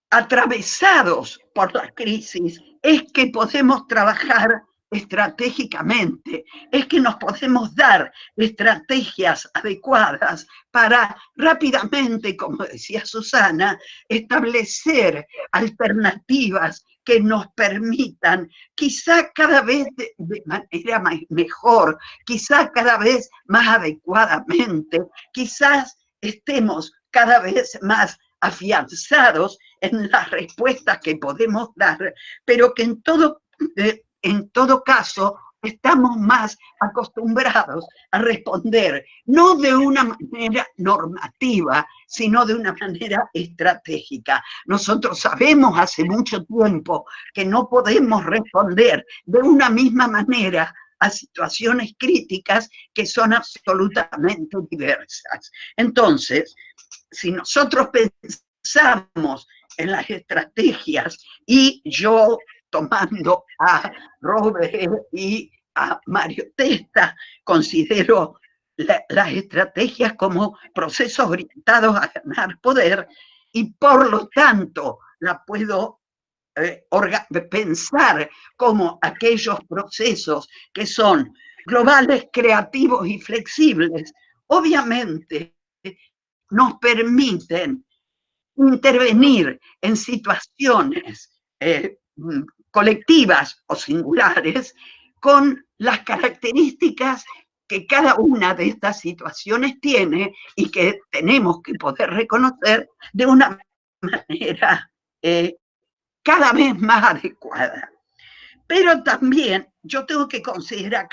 Speaker 3: atravesados por la crisis, es que podemos trabajar estratégicamente, es que nos podemos dar estrategias adecuadas para rápidamente, como decía Susana, establecer alternativas que nos permitan, quizá cada vez de manera mejor, quizá cada vez más adecuadamente, quizás estemos cada vez más afianzados en las respuestas que podemos dar, pero que en todo caso estamos más acostumbrados a responder, no de una manera normativa, sino de una manera estratégica. Nosotros sabemos hace mucho tiempo que no podemos responder de una misma manera a situaciones críticas que son absolutamente diversas. Entonces, si nosotros pensamos en las estrategias, y yo tomando a Robert y a Mario Testa, considero las estrategias como procesos orientados a ganar poder, y por lo tanto la puedo pensar como aquellos procesos que son globales, creativos y flexibles. Obviamente nos permiten intervenir en situaciones colectivas o singulares con las características que cada una de estas situaciones tiene y que tenemos que poder reconocer de una manera cada vez más adecuada. Pero también yo tengo que considerar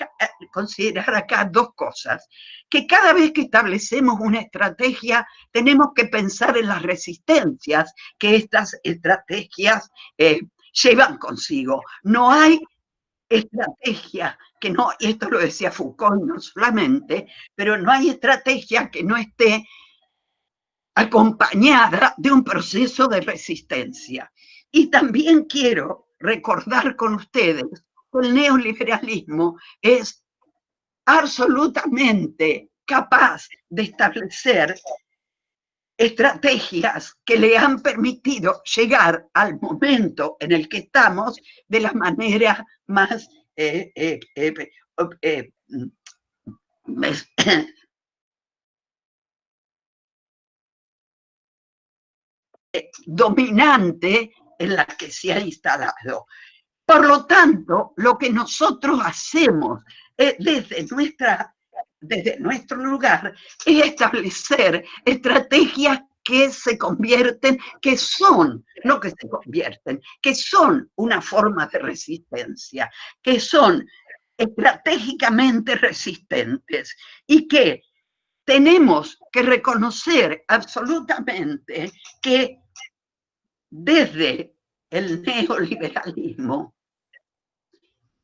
Speaker 3: acá dos cosas, que cada vez que establecemos una estrategia tenemos que pensar en las resistencias que estas estrategias llevan consigo. No hay estrategia que no, y esto lo decía Foucault no solamente, pero no hay estrategia que no esté acompañada de un proceso de resistencia. Y también quiero recordar con ustedes que el neoliberalismo es absolutamente capaz de establecer estrategias que le han permitido llegar al momento en el que estamos de la manera más dominante en la que se ha instalado. Por lo tanto, lo que nosotros hacemos desde nuestro lugar es establecer estrategias que se convierten, que son, no que se convierten, que son una forma de resistencia, que son estratégicamente resistentes y que tenemos que reconocer absolutamente que desde el neoliberalismo,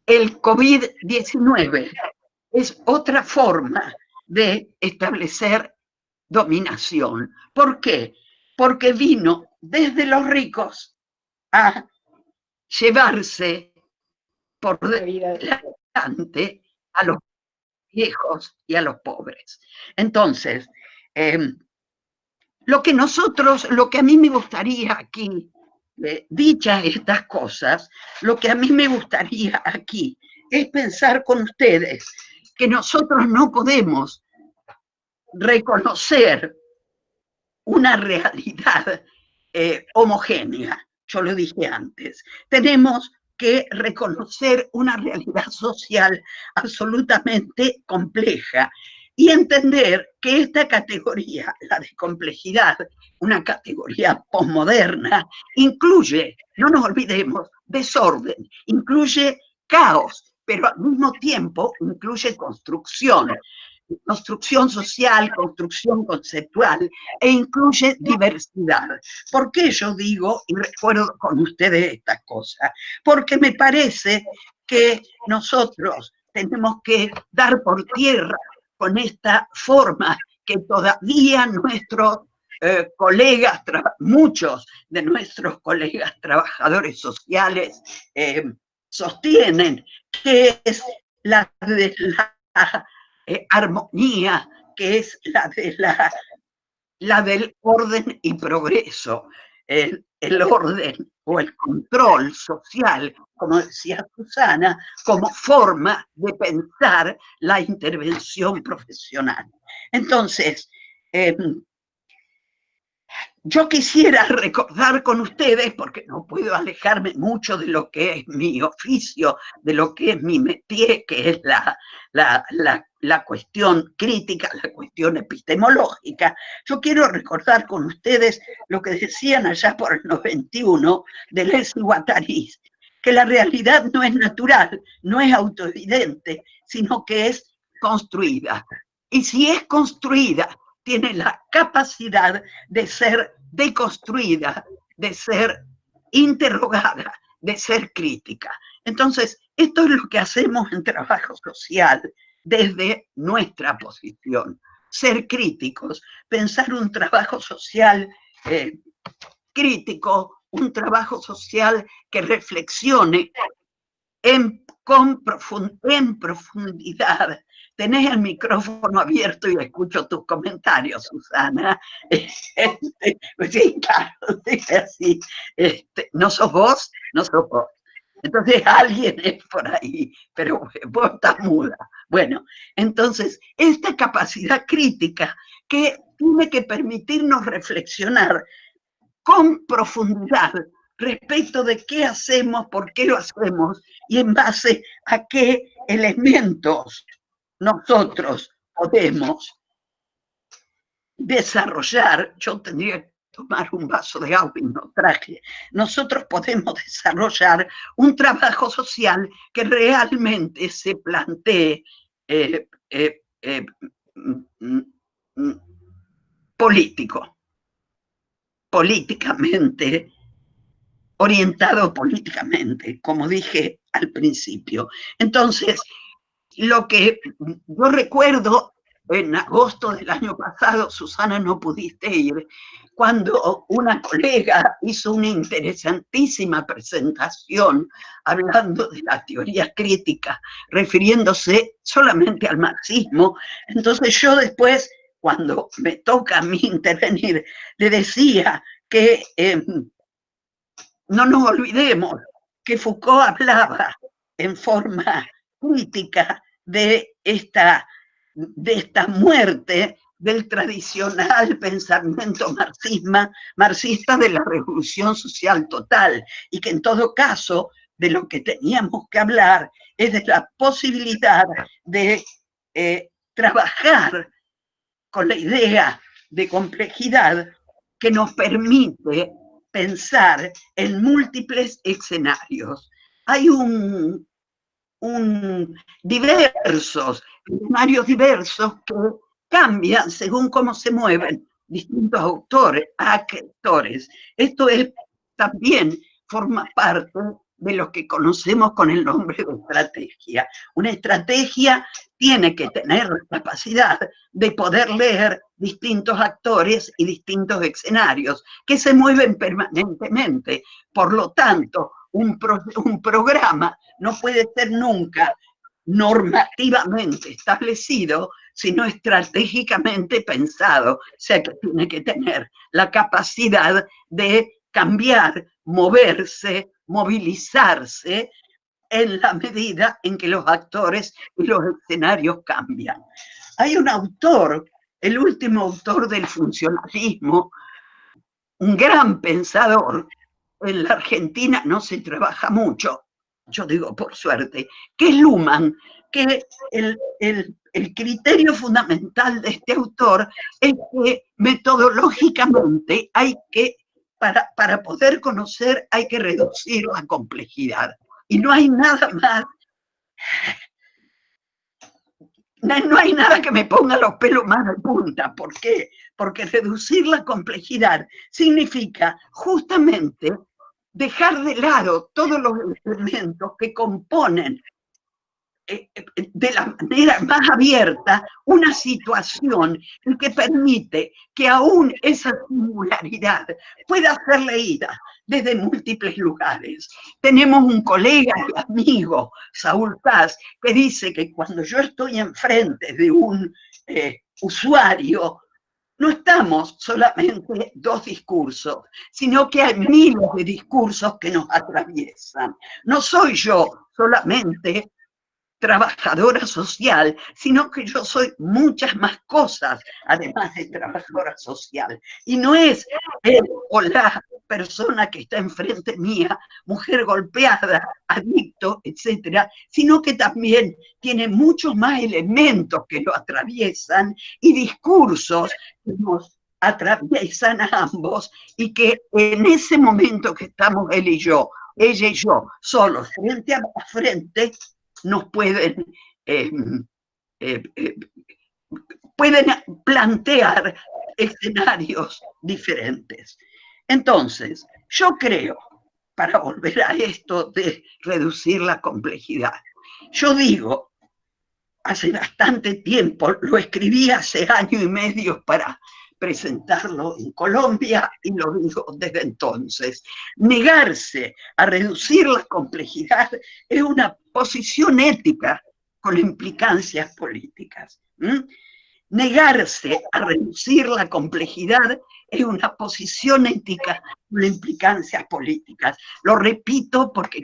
Speaker 3: el COVID-19 es otra forma de establecer dominación. ¿Por qué? Porque vino desde los ricos a llevarse por delante a los viejos y a los pobres. Entonces, lo que a mí me gustaría aquí, dichas estas cosas, lo que a mí me gustaría aquí es pensar con ustedes que nosotros no podemos reconocer una realidad homogénea, yo lo dije antes. Tenemos que reconocer una realidad social absolutamente compleja y entender que esta categoría, la de complejidad, una categoría posmoderna, incluye, no nos olvidemos, desorden, incluye caos, pero al mismo tiempo incluye construcción social, construcción conceptual, e incluye diversidad. ¿Por qué yo digo y recuerdo con ustedes estas cosas? Porque me parece que nosotros tenemos que dar por tierra con esta forma que todavía nuestros colegas, muchos de nuestros colegas trabajadores sociales sostienen, que es la de la armonía, que es la del orden y progreso, el orden o el control social, como decía Susana, como forma de pensar la intervención profesional. Entonces, yo quisiera recordar con ustedes, porque no puedo alejarme mucho de lo que es mi oficio, de lo que es mi métier, que es la cuestión crítica, la cuestión epistemológica. Yo quiero recordar con ustedes lo que decían allá por el 91 Deleuze y Guattari, que la realidad no es natural, no es autoevidente, sino que es construida. Y si es construida, tiene la capacidad de ser deconstruida, de ser interrogada, de ser crítica. Entonces, esto es lo que hacemos en trabajo social desde nuestra posición. Ser críticos, pensar un trabajo social crítico, un trabajo social que reflexione en profundidad. Tenés el micrófono abierto y escucho tus comentarios, Susana. Sí, claro, así. No sos vos, no sos vos. Entonces alguien es por ahí, pero vos estás muda. Bueno, entonces esta capacidad crítica que tiene que permitirnos reflexionar con profundidad respecto de qué hacemos, por qué lo hacemos y en base a qué elementos nosotros podemos desarrollar, yo tendría que tomar un vaso de agua y no traje, nosotros podemos desarrollar un trabajo social que realmente se plantee políticamente, orientado políticamente, como dije al principio. Entonces, lo que yo recuerdo en agosto del año pasado, Susana, no pudiste ir, cuando una colega hizo una interesantísima presentación hablando de la teoría crítica, refiriéndose solamente al marxismo. Entonces yo después, cuando me toca a mí intervenir, le decía que no nos olvidemos que Foucault hablaba en forma crítica de esta muerte del tradicional pensamiento marxista de la revolución social total, y que en todo caso de lo que teníamos que hablar es de la posibilidad de trabajar con la idea de complejidad que nos permite pensar en múltiples escenarios. Hay diversos escenarios diversos que cambian según cómo se mueven distintos actores. Esto también forma parte de lo que conocemos con el nombre de estrategia. Una estrategia tiene que tener la capacidad de poder leer distintos actores y distintos escenarios que se mueven permanentemente. Por lo tanto, un programa no puede ser nunca normativamente establecido, sino estratégicamente pensado. O sea que tiene que tener la capacidad de cambiar, moverse, movilizarse en la medida en que los actores y los escenarios cambian. Hay un autor, el último autor del funcionalismo, un gran pensador. En la Argentina no se trabaja mucho, yo digo por suerte, que es Luhmann, que el criterio fundamental de este autor es que metodológicamente hay que, para poder conocer, hay que reducir la complejidad. Y no hay nada más, no hay nada que me ponga los pelos más de punta. ¿Por qué? Porque reducir la complejidad significa justamente dejar de lado todos los elementos que componen de la manera más abierta una situación que permite que aún esa singularidad pueda ser leída desde múltiples lugares. Tenemos un colega y amigo, Saúl Paz, que dice que cuando yo estoy enfrente de un usuario, no estamos solamente dos discursos, sino que hay miles de discursos que nos atraviesan. No soy yo solamente trabajadora social, sino que yo soy muchas más cosas, además de trabajadora social. Y no es él o la persona que está enfrente mía, mujer golpeada, adicto, etcétera, sino que también tiene muchos más elementos que lo atraviesan y discursos que nos atraviesan a ambos, y que en ese momento que estamos él y yo, ella y yo, solos, frente a frente, nos pueden plantear escenarios diferentes. Entonces, yo creo, para volver a esto de reducir la complejidad, yo digo, hace bastante tiempo, lo escribí hace año y medio para presentarlo en Colombia y lo digo desde entonces. Negarse a reducir la complejidad es una posición ética con implicancias políticas. Negarse a reducir la complejidad es una posición ética con implicancias políticas. Lo repito porque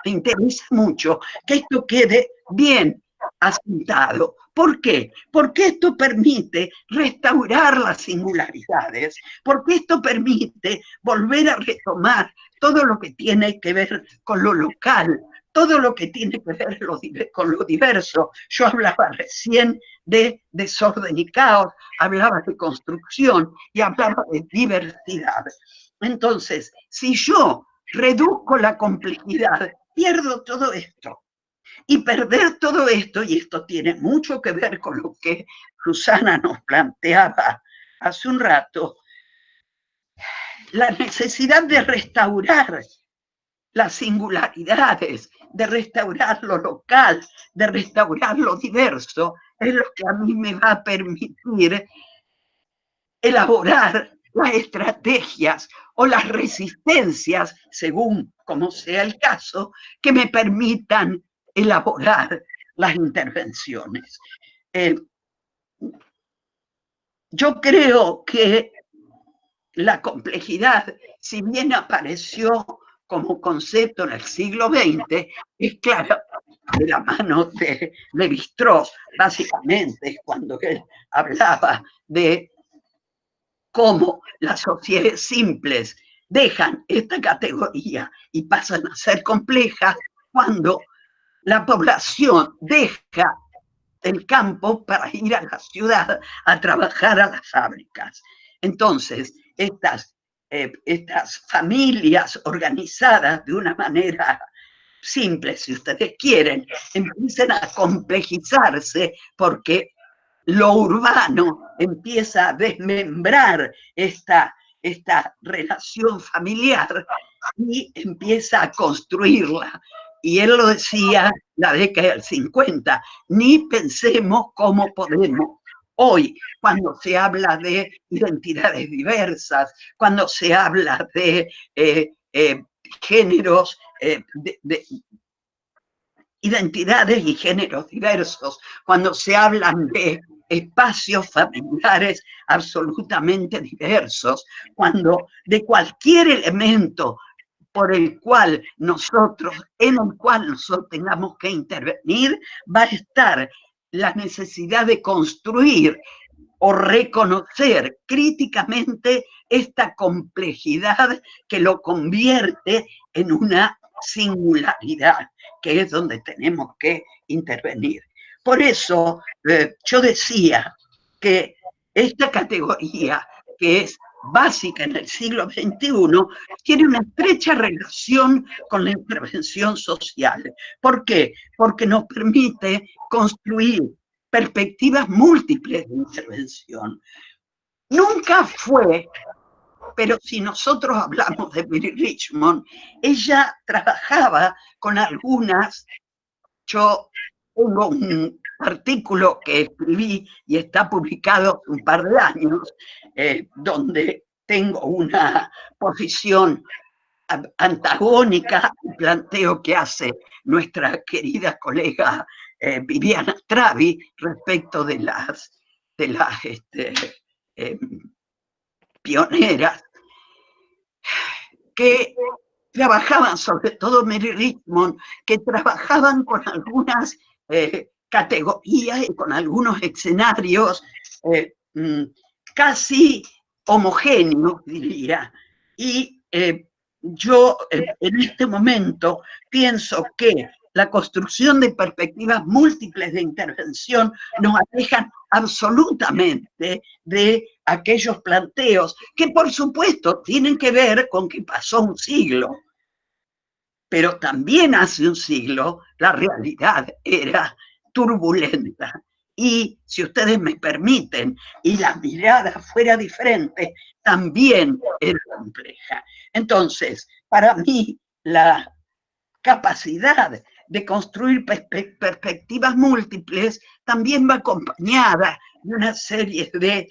Speaker 3: me interesa mucho que esto quede bien asentado. ¿Por qué? Porque esto permite restaurar las singularidades, porque esto permite volver a retomar todo lo que tiene que ver con lo local, todo lo que tiene que ver con lo diverso. Yo hablaba recién de desorden y caos, hablaba de construcción y hablaba de diversidad. Entonces, si yo reduzco la complejidad, pierdo todo esto. Y perder todo esto, y esto tiene mucho que ver con lo que Susana nos planteaba hace un rato, la necesidad de restaurar las singularidades, de restaurar lo local, de restaurar lo diverso, es lo que a mí me va a permitir elaborar las estrategias o las resistencias, según como sea el caso, que me permitan elaborar las intervenciones. Yo creo que la complejidad, si bien apareció como concepto en el siglo XX, es claro, de la mano de Lévi-Strauss, básicamente, cuando él hablaba de cómo las sociedades simples dejan esta categoría y pasan a ser complejas cuando la población deja el campo para ir a la ciudad a trabajar a las fábricas. Entonces, estas familias organizadas de una manera simple, si ustedes quieren, empiezan a complejizarse porque lo urbano empieza a desmembrar esta relación familiar y empieza a construirla. Y él lo decía la década del 50, ni pensemos cómo podemos. Hoy, cuando se habla de identidades diversas, cuando se habla de géneros, de identidades y géneros diversos, cuando se hablan de espacios familiares absolutamente diversos, cuando de cualquier elemento en el cual nosotros tengamos que intervenir, va a estar la necesidad de construir o reconocer críticamente esta complejidad que lo convierte en una singularidad, que es donde tenemos que intervenir. Por eso yo decía que esta categoría, que es básica en el siglo XXI, tiene una estrecha relación con la intervención social. ¿Por qué? Porque nos permite construir perspectivas múltiples de intervención. Nunca fue, pero si nosotros hablamos de Mary Richmond, ella trabajaba con algunas, yo tengo un artículo que escribí y está publicado hace un par de años, donde tengo una posición antagónica al planteo que hace nuestra querida colega Viviana Travi respecto de las pioneras que trabajaban, sobre todo Mary Richmond, que trabajaban con algunas categorías y con algunos escenarios casi homogéneos, diría. Y yo en este momento pienso que la construcción de perspectivas múltiples de intervención nos alejan absolutamente de aquellos planteos que, por supuesto, tienen que ver con que pasó un siglo, pero también hace un siglo la realidad era turbulenta. Y, si ustedes me permiten, y la mirada fuera diferente, también era compleja. Entonces, para mí, la capacidad de construir perspectivas múltiples también va acompañada de una serie de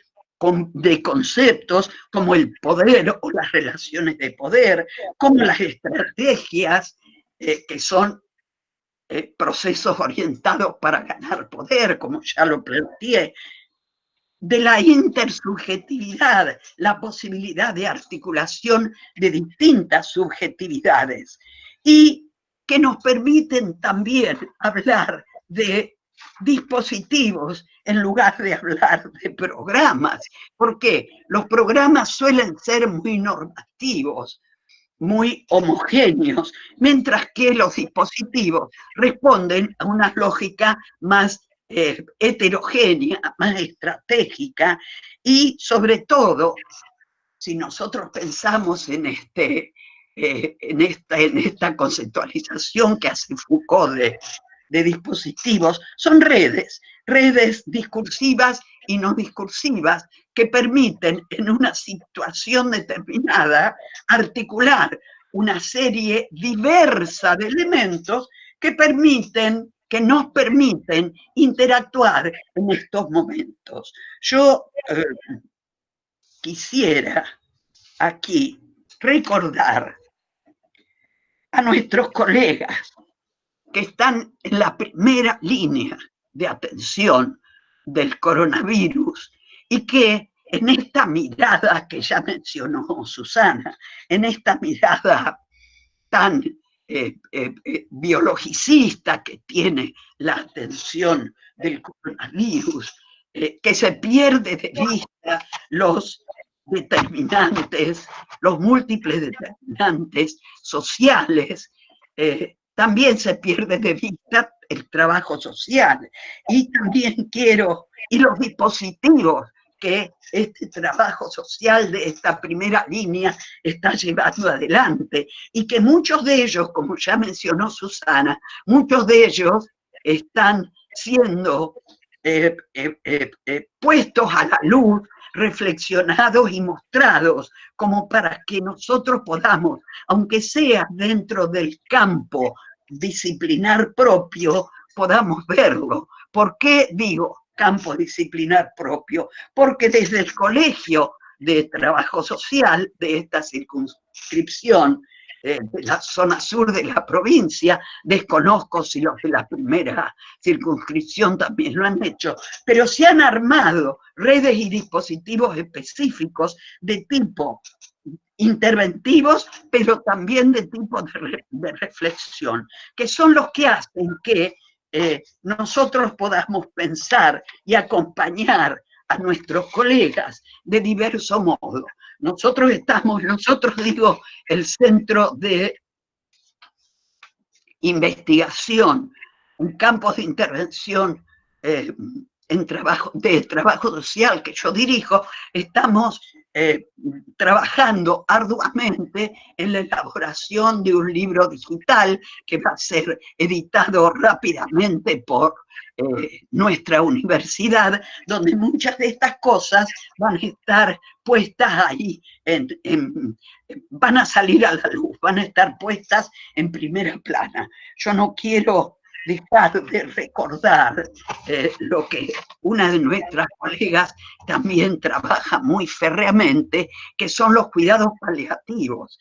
Speaker 3: conceptos como el poder o las relaciones de poder, como las estrategias que son procesos orientados para ganar poder, como ya lo planteé, de la intersubjetividad, la posibilidad de articulación de distintas subjetividades y que nos permiten también hablar de dispositivos en lugar de hablar de programas, porque los programas suelen ser muy normativos muy homogéneos, mientras que los dispositivos responden a una lógica más heterogénea, más estratégica, y sobre todo, si nosotros pensamos en esta conceptualización que hace Foucault de dispositivos, son redes discursivas y no discursivas que permiten en una situación determinada articular una serie diversa de elementos que nos permiten interactuar en estos momentos. Yo quisiera aquí recordar a nuestros colegas que están en la primera línea de atención del coronavirus y que en esta mirada que ya mencionó Susana, en esta mirada tan biologicista que tiene la atención del coronavirus, que se pierde de vista los determinantes, los múltiples determinantes sociales, también se pierde de vista el trabajo social. Y también y los dispositivos que este trabajo social de esta primera línea está llevando adelante, y que muchos de ellos, como ya mencionó Susana, muchos de ellos están siendo puestos a la luz, reflexionados y mostrados, como para que nosotros podamos, aunque sea dentro del campo disciplinar propio, podamos verlo. ¿Por qué digo campo disciplinar propio? Porque desde el Colegio de Trabajo Social de esta circunscripción, de la zona sur de la provincia, desconozco si los de la primera circunscripción también lo han hecho, pero se han armado redes y dispositivos específicos de tipo interventivos, pero también de tipo de reflexión, que son los que hacen que nosotros podamos pensar y acompañar a nuestros colegas de diverso modo. Nosotros digo, el Centro de Investigación en campos de intervención de trabajo social que yo dirijo, estamos trabajando arduamente en la elaboración de un libro digital que va a ser editado rápidamente por nuestra universidad, donde muchas de estas cosas van a estar puestas ahí, van a salir a la luz, van a estar puestas en primera plana. Yo no quiero dejar de recordar lo que una de nuestras colegas también trabaja muy férreamente, que son los cuidados paliativos.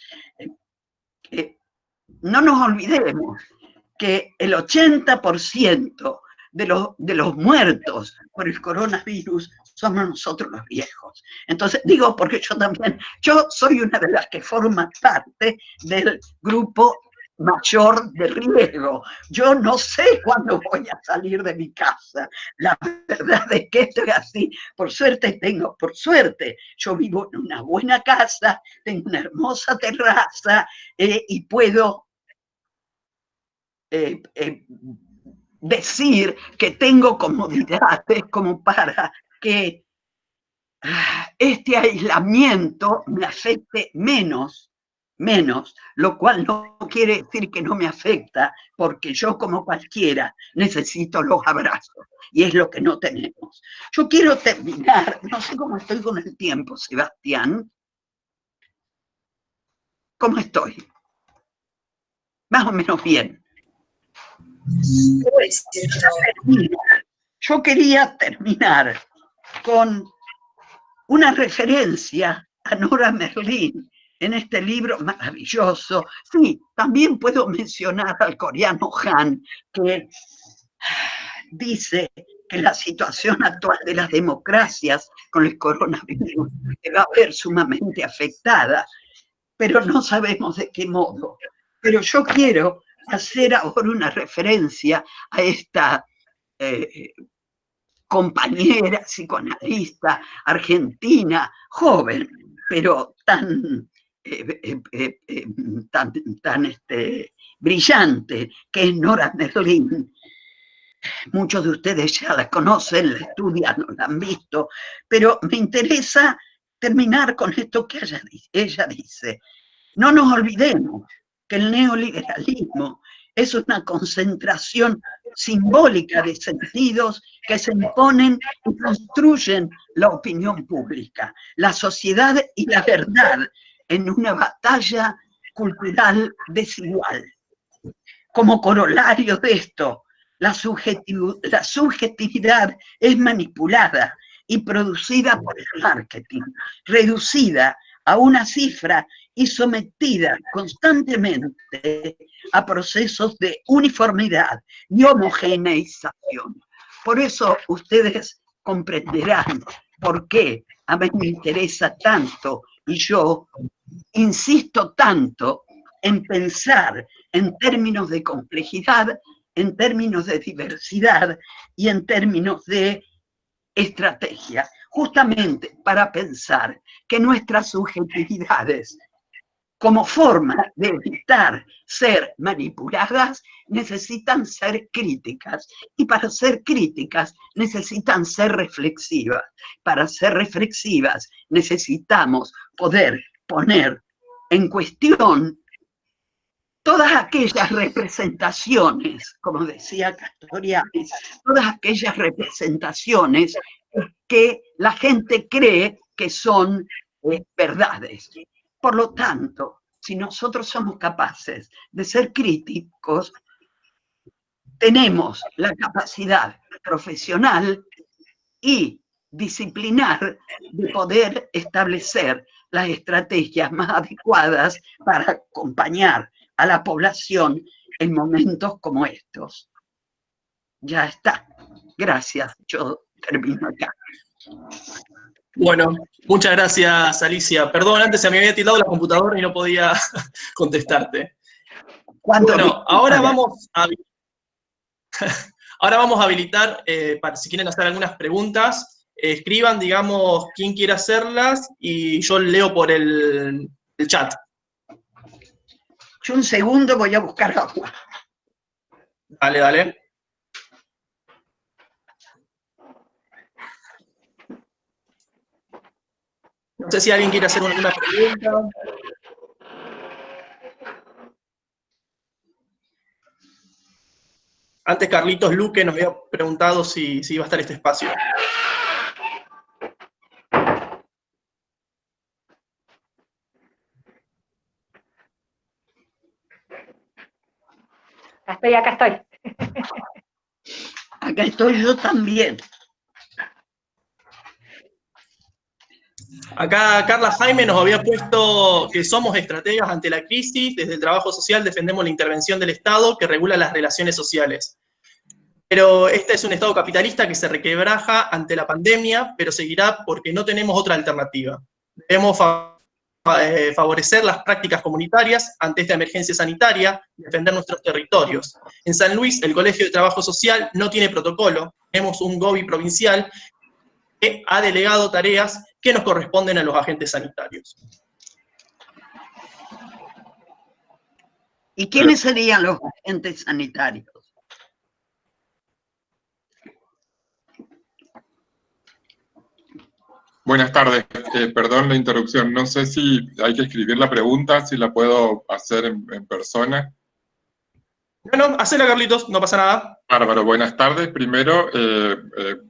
Speaker 3: No nos olvidemos que el 80% de los muertos por el coronavirus somos nosotros los viejos. Entonces, digo porque yo soy una de las que forma parte del grupo mayor de riesgo. Yo no sé cuándo voy a salir de mi casa. La verdad es que estoy así. Por suerte, yo vivo en una buena casa, tengo una hermosa terraza y puedo decir que tengo comodidades como para que este aislamiento me afecte menos, lo cual no quiere decir que no me afecta, porque yo, como cualquiera, necesito los abrazos, y es lo que no tenemos. Yo quiero terminar, no sé cómo estoy con el tiempo, Sebastián. ¿Cómo estoy? Más o menos bien. Yo quería terminar con una referencia a Nora Merlin en este libro maravilloso. Sí, también puedo mencionar al coreano Han, que dice que la situación actual de las democracias con el coronavirus se va a ver sumamente afectada, pero no sabemos de qué modo. Pero yo quiero hacer ahora una referencia a esta compañera psicoanalista argentina, joven, pero tan tan brillante, que es Nora Merlin. Muchos de ustedes ya la conocen, la estudian, la han visto, pero me interesa terminar con esto que ella dice. No nos olvidemos que el neoliberalismo es una concentración simbólica de sentidos que se imponen y construyen la opinión pública, la sociedad y la verdad en una batalla cultural desigual. Como corolario de esto, la subjetividad es manipulada y producida por el marketing, reducida a una cifra y sometida constantemente a procesos de uniformidad y homogeneización. Por eso ustedes comprenderán por qué a mí me interesa tanto y yo insisto tanto en pensar en términos de complejidad, en términos de diversidad y en términos de estrategia, justamente para pensar que nuestras subjetividades, como forma de evitar ser manipuladas, necesitan ser críticas, y para ser críticas necesitan ser reflexivas. Para ser reflexivas necesitamos poder poner en cuestión todas aquellas representaciones, como decía Castoriadis, todas aquellas representaciones que la gente cree que son verdades. Por lo tanto, si nosotros somos capaces de ser críticos, tenemos la capacidad profesional y disciplinar de poder establecer las estrategias más adecuadas para acompañar a la población en momentos como estos. Ya está. Gracias. Yo termino acá.
Speaker 1: Bueno, muchas gracias, Alicia. Perdón, antes se me había tirado la computadora y no podía contestarte. Bueno, ahora vamos a habilitar, para si quieren hacer algunas preguntas, escriban, digamos, quién quiere hacerlas y yo leo por el chat.
Speaker 3: Yo un segundo voy a buscar agua.
Speaker 1: Dale, dale. No sé si alguien quiere hacer alguna pregunta. Antes Carlitos Luque nos había preguntado si iba a estar este espacio.
Speaker 2: Acá estoy.
Speaker 3: Acá estoy yo también.
Speaker 1: Acá Carla Jaime nos había puesto que somos estrategas ante la crisis. Desde el trabajo social defendemos la intervención del Estado que regula las relaciones sociales. Pero este es un Estado capitalista que se requebraja ante la pandemia, pero seguirá porque no tenemos otra alternativa. Debemos favorecer las prácticas comunitarias ante esta emergencia sanitaria, defender nuestros territorios. En San Luis, el Colegio de Trabajo Social no tiene protocolo. Tenemos un GOBI provincial que ha delegado tareas que nos corresponden a los agentes sanitarios.
Speaker 3: ¿Y quiénes serían los agentes sanitarios?
Speaker 4: Buenas tardes, perdón la interrupción, no sé si hay que escribir la pregunta, si la puedo hacer en persona.
Speaker 1: Bueno, hacela, Carlitos, no pasa nada.
Speaker 4: Bárbaro, buenas tardes. Primero,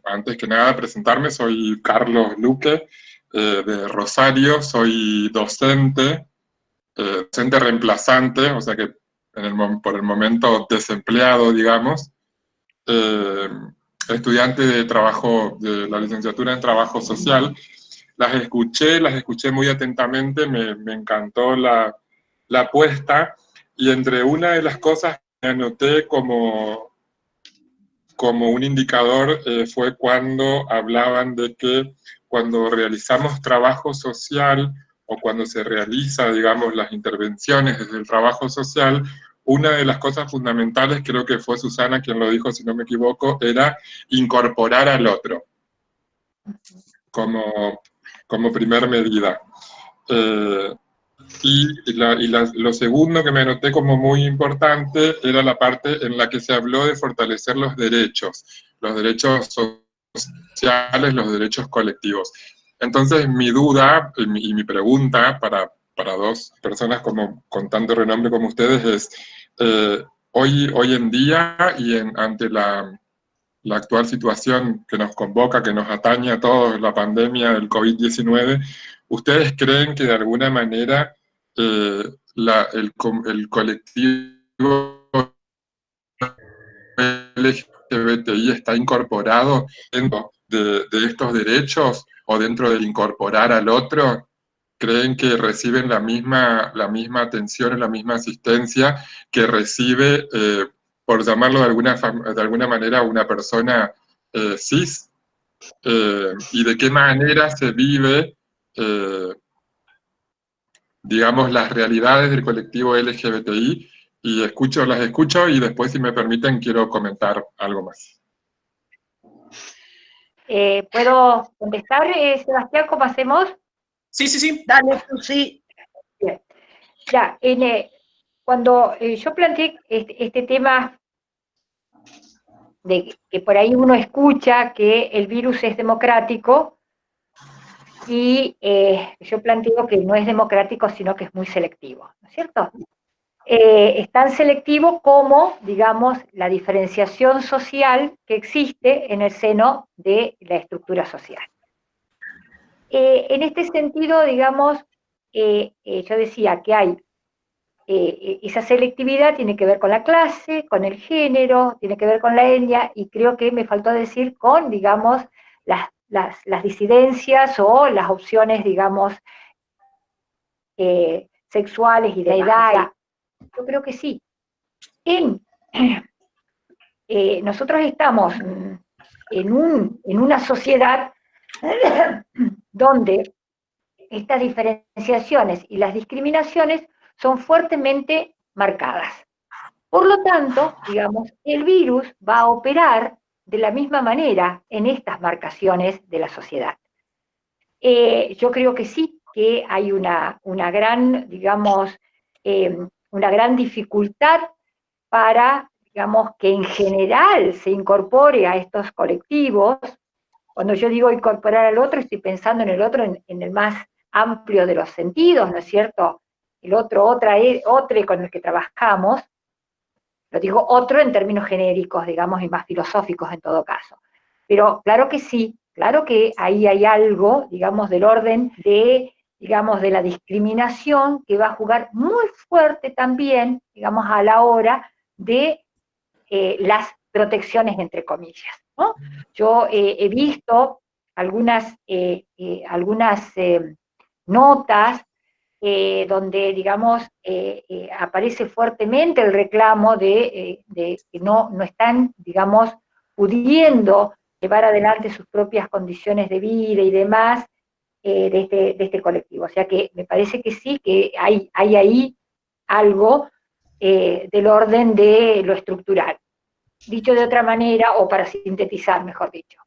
Speaker 4: antes que nada, presentarme, soy Carlos Luque, de Rosario, soy docente, docente reemplazante, o sea que por el momento desempleado, digamos, estudiante de trabajo, de la licenciatura en trabajo social. Las escuché muy atentamente, me encantó la apuesta, y entre una de las cosas que anoté como un indicador fue cuando hablaban de que cuando realizamos trabajo social o cuando se realiza, digamos, las intervenciones desde el trabajo social, una de las cosas fundamentales, creo que fue Susana quien lo dijo, si no me equivoco, era incorporar al otro como primer medida. Lo segundo que me anoté como muy importante era la parte en la que se habló de fortalecer los derechos sociales, los derechos colectivos. Entonces, mi duda y mi pregunta para dos personas con tanto renombre como ustedes es, hoy en día y ante la actual situación que nos convoca, que nos atañe a todos, la pandemia del COVID-19, ¿ustedes creen que de alguna manera el colectivo LGBTI está incorporado dentro de estos derechos o dentro del incorporar al otro? ¿Creen que reciben la misma atención y la misma asistencia que recibe, por llamarlo de alguna manera, una persona cis? ¿Y de qué manera se vive, digamos, las realidades del colectivo LGBTI? Y las escucho y después, si me permiten, quiero comentar algo más.
Speaker 2: ¿Puedo contestar, Sebastián, cómo hacemos?
Speaker 1: Sí, sí, sí.
Speaker 3: Dale, tú sí.
Speaker 2: Bien. Ya, cuando yo planteé este tema de que por ahí uno escucha que el virus es democrático, y yo planteo que no es democrático, sino que es muy selectivo, ¿no es cierto? Es tan selectivo como, digamos, la diferenciación social que existe en el seno de la estructura social. En este sentido, digamos, yo decía que hay esa selectividad tiene que ver con la clase, con el género, tiene que ver con la etnia, y creo que me faltó decir con, digamos, las disidencias o las opciones, digamos, sexuales y de edad. O sea, yo creo que sí. Nosotros estamos en una sociedad donde estas diferenciaciones y las discriminaciones son fuertemente marcadas. Por lo tanto, digamos, el virus va a operar de la misma manera en estas marcaciones de la sociedad. Yo creo que sí, que hay una gran, digamos, una gran dificultad para, digamos, que en general se incorpore a estos colectivos. Cuando yo digo incorporar al otro, estoy pensando en el otro en el más amplio de los sentidos, ¿no es cierto? El otro con el que trabajamos, lo digo otro en términos genéricos, digamos, y más filosóficos en todo caso. Pero claro que sí, claro que ahí hay algo, digamos, del orden de, digamos, de la discriminación que va a jugar muy fuerte también, digamos, a la hora de las protecciones, entre comillas, ¿no? Yo he visto algunas notas donde, digamos, aparece fuertemente el reclamo de que no están, digamos, pudiendo llevar adelante sus propias condiciones de vida y demás de este colectivo. O sea que me parece que sí, que hay ahí algo del orden de lo estructural. Dicho de otra manera, o para sintetizar, mejor dicho,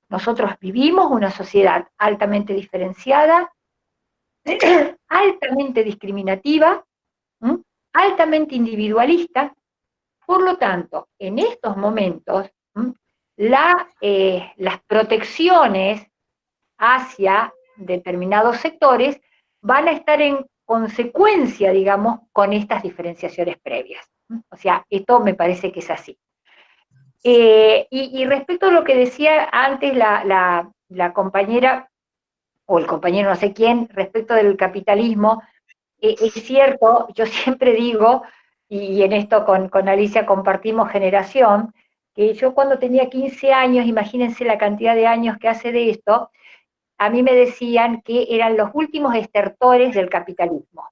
Speaker 2: nosotros vivimos una sociedad altamente diferenciada, altamente discriminativa, altamente individualista. Por lo tanto, en estos momentos, las protecciones hacia determinados sectores van a estar en consecuencia, digamos, con estas diferenciaciones previas. O sea, esto me parece que es así. Y respecto a lo que decía antes la compañera, o el compañero no sé quién, respecto del capitalismo, es cierto, yo siempre digo, y en esto con Alicia compartimos generación, que yo cuando tenía 15 años, imagínense la cantidad de años que hace de esto, a mí me decían que eran los últimos estertores del capitalismo.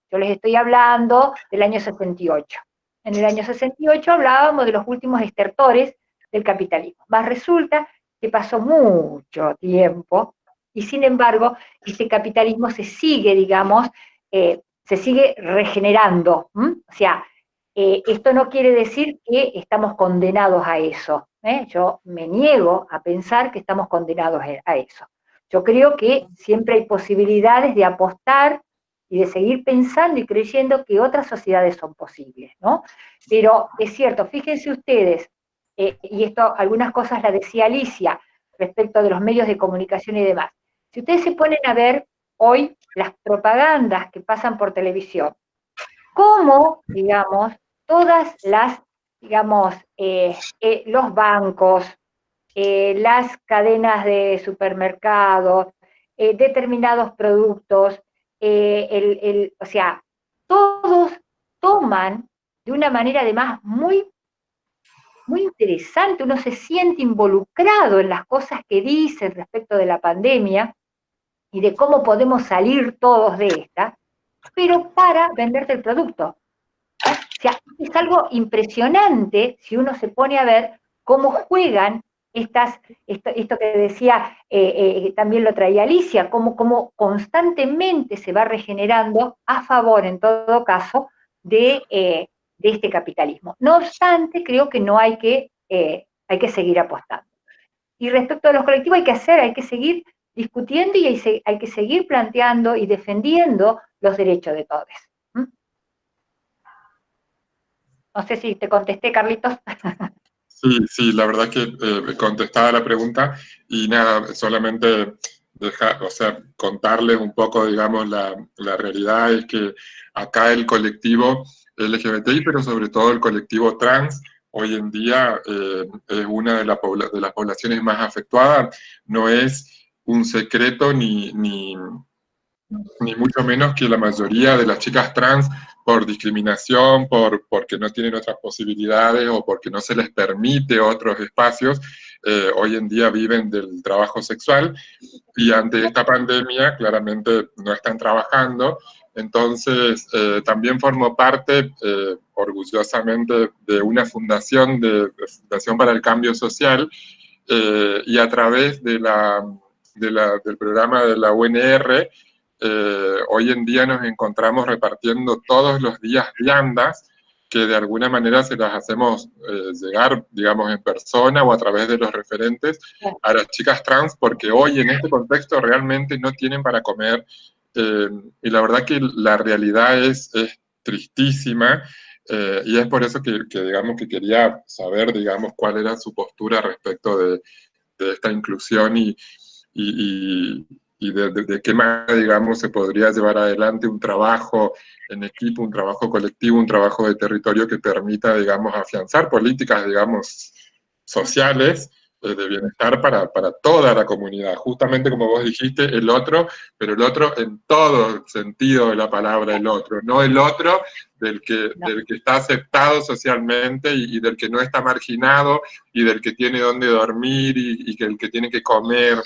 Speaker 2: Yo les estoy hablando del año 68. En el año 68 hablábamos de los últimos estertores del capitalismo. Más resulta que pasó mucho tiempo y sin embargo este capitalismo se sigue, digamos, se sigue regenerando. O sea, esto no quiere decir que estamos condenados a eso. Yo me niego a pensar que estamos condenados a eso. Yo creo que siempre hay posibilidades de apostar y de seguir pensando y creyendo que otras sociedades son posibles, ¿no? Pero es cierto, fíjense ustedes, y esto, algunas cosas las decía Alicia, respecto de los medios de comunicación y demás. Si ustedes se ponen a ver hoy las propagandas que pasan por televisión, cómo, digamos, todas las, digamos, los bancos, las cadenas de supermercados, determinados productos, o sea, todos toman de una manera además muy, muy interesante, uno se siente involucrado en las cosas que dicen respecto de la pandemia y de cómo podemos salir todos de esta, pero para venderte el producto. ¿No? O sea, es algo impresionante si uno se pone a ver cómo juegan esto que decía, también lo traía Alicia, cómo constantemente se va regenerando a favor, en todo caso, de este capitalismo. No obstante, creo que no hay que seguir apostando. Y respecto a los colectivos hay que seguir discutiendo y hay que seguir planteando y defendiendo los derechos de todos. No sé si te contesté, Carlitos.
Speaker 4: Sí, la verdad que contestaba la pregunta y nada, solamente contarles un poco, digamos, la realidad es que acá el colectivo LGBTI, pero sobre todo el colectivo trans, hoy en día es una de las poblaciones más afectadas. No es un secreto ni mucho menos que la mayoría de las chicas trans, por discriminación, porque no tienen otras posibilidades o porque no se les permite otros espacios, hoy en día viven del trabajo sexual y ante esta pandemia claramente no están trabajando. Entonces, también formo parte, orgullosamente, de una fundación, Fundación para el Cambio Social, y a través del programa de la UNR, hoy en día nos encontramos repartiendo todos los días viandas que de alguna manera se las hacemos llegar, digamos, en persona o a través de los referentes a las chicas trans, porque hoy en este contexto realmente no tienen para comer, y la verdad que la realidad es tristísima, y es por eso que, digamos, que quería saber, digamos, cuál era su postura respecto de esta inclusión y de qué manera, digamos, se podría llevar adelante un trabajo en equipo, un trabajo colectivo, un trabajo de territorio que permita, digamos, afianzar políticas, digamos, sociales de bienestar para toda la comunidad. Justamente como vos dijiste, el otro, pero el otro en todo el sentido de la palabra el otro, no el otro del que está aceptado socialmente y del que no está marginado y del que tiene dónde dormir y el que tiene que comer.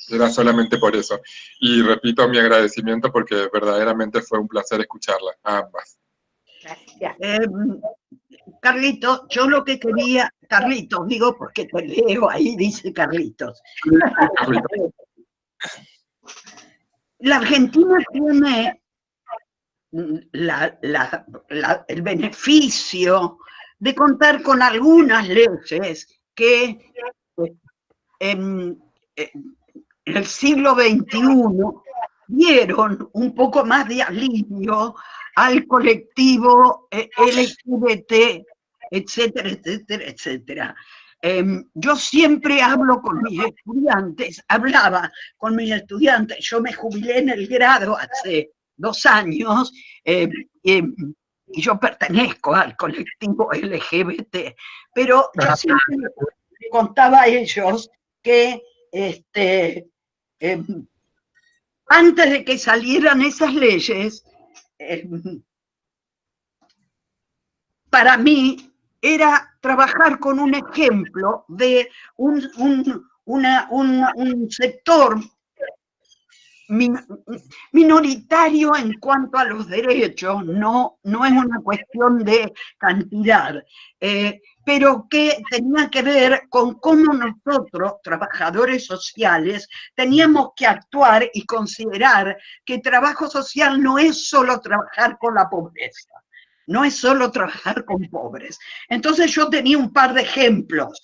Speaker 4: Era solamente por eso. Y repito mi agradecimiento porque verdaderamente fue un placer escucharla, a ambas.
Speaker 2: Gracias.
Speaker 3: Carlitos, yo lo que quería, Carlitos, digo porque te leo, ahí dice Carlitos. La Argentina tiene el beneficio de contar con algunas leyes que en el siglo XXI dieron un poco más de alivio al colectivo LGBT, etcétera, etcétera, etcétera. Yo siempre hablo con mis estudiantes, hablaba con mis estudiantes, yo me jubilé en el grado hace 2 años, y yo pertenezco al colectivo LGBT, pero yo siempre les contaba a ellos que antes de que salieran esas leyes, para mí era trabajar con un ejemplo de un sector minoritario en cuanto a los derechos, no es una cuestión de cantidad, pero que tenía que ver con cómo nosotros, trabajadores sociales, teníamos que actuar y considerar que trabajo social no es solo trabajar con la pobreza, no es solo trabajar con pobres. Entonces yo tenía un par de ejemplos.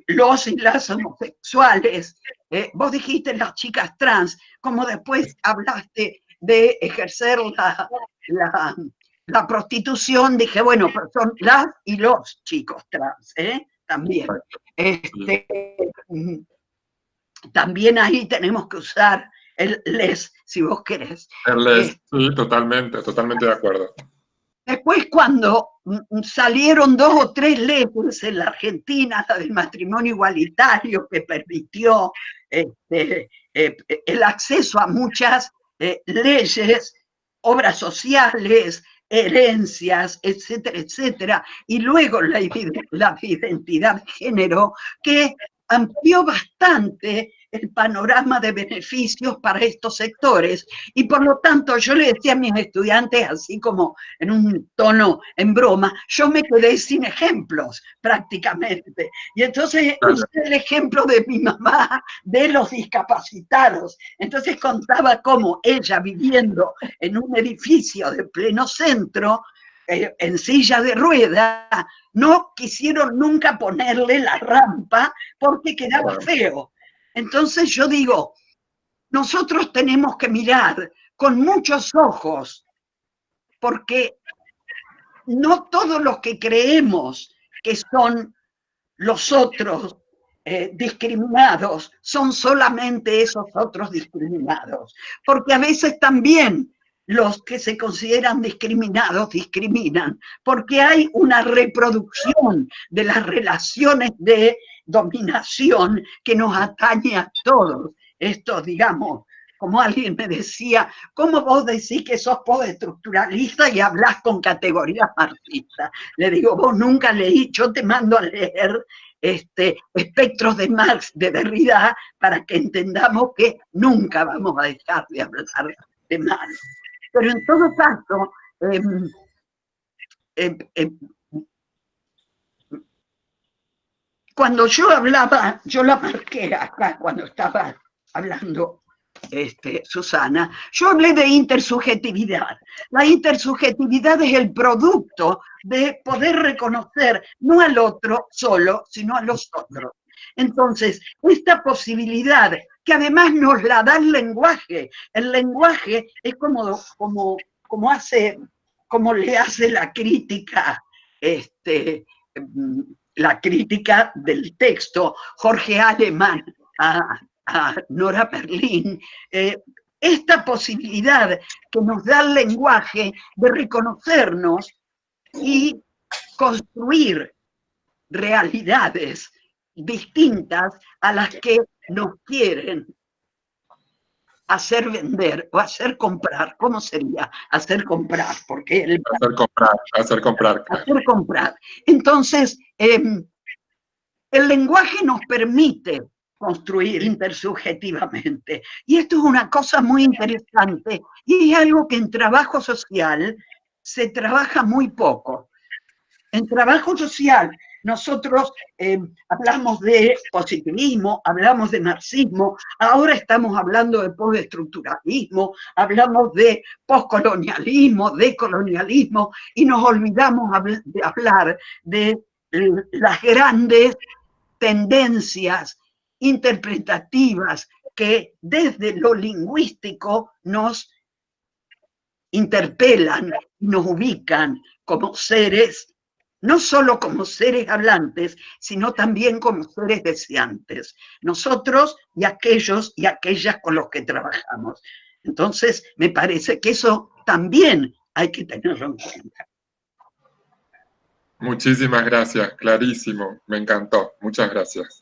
Speaker 3: Los y las homosexuales, vos dijiste las chicas trans, como después hablaste de ejercer la prostitución, dije, bueno, pero son las y los chicos trans, también. También ahí tenemos que usar el les, si vos querés.
Speaker 4: El les, sí, totalmente de acuerdo.
Speaker 3: Después, cuando salieron 2 o 3 leyes en la Argentina, la del matrimonio igualitario, que permitió el acceso a muchas leyes, obras sociales, herencias, etcétera, etcétera, y luego la identidad de género, que amplió bastante el panorama de beneficios para estos sectores, y por lo tanto yo le decía a mis estudiantes, así como en un tono en broma, yo me quedé sin ejemplos prácticamente, y entonces usé el ejemplo de mi mamá de los discapacitados. Entonces contaba cómo ella, viviendo en un edificio de pleno centro, en silla de rueda, no quisieron nunca ponerle la rampa porque quedaba feo. Entonces yo digo, nosotros tenemos que mirar con muchos ojos, porque no todos los que creemos que son los otros discriminados son solamente esos otros discriminados, porque a veces también los que se consideran discriminados discriminan, porque hay una reproducción de las relaciones de dominación que nos atañe a todos. Esto, digamos, como alguien me decía, ¿cómo vos decís que sos postestructuralista y hablás con categorías marxistas? Le digo, vos nunca leí, yo te mando a leer espectros de Marx, de Derrida, para que entendamos que nunca vamos a dejar de hablar de Marx. Pero en todo caso, cuando yo hablaba, yo la marqué acá cuando estaba hablando Susana, yo hablé de intersubjetividad. La intersubjetividad es el producto de poder reconocer no al otro solo, sino a los otros. Entonces, esta posibilidad, que además nos la da el lenguaje es como le hace la crítica, la crítica del texto Jorge Alemán a Nora Berlin, esta posibilidad que nos da el lenguaje de reconocernos y construir realidades distintas a las que nos quieren hacer vender o hacer comprar. ¿Cómo sería? Hacer comprar, porque
Speaker 4: hacer comprar.
Speaker 3: Hacer comprar. Entonces, el lenguaje nos permite construir intersubjetivamente. Y esto es una cosa muy interesante y es algo que en trabajo social se trabaja muy poco. En trabajo social nosotros hablamos de positivismo, hablamos de marxismo, ahora estamos hablando de postestructuralismo, hablamos de postcolonialismo, decolonialismo, y nos olvidamos de hablar de las grandes tendencias interpretativas que desde lo lingüístico nos interpelan, nos ubican como seres, no solo como seres hablantes, sino también como seres deseantes, nosotros y aquellos y aquellas con los que trabajamos. Entonces, me parece que eso también hay que tenerlo en cuenta.
Speaker 4: Muchísimas gracias, clarísimo, me encantó, muchas gracias.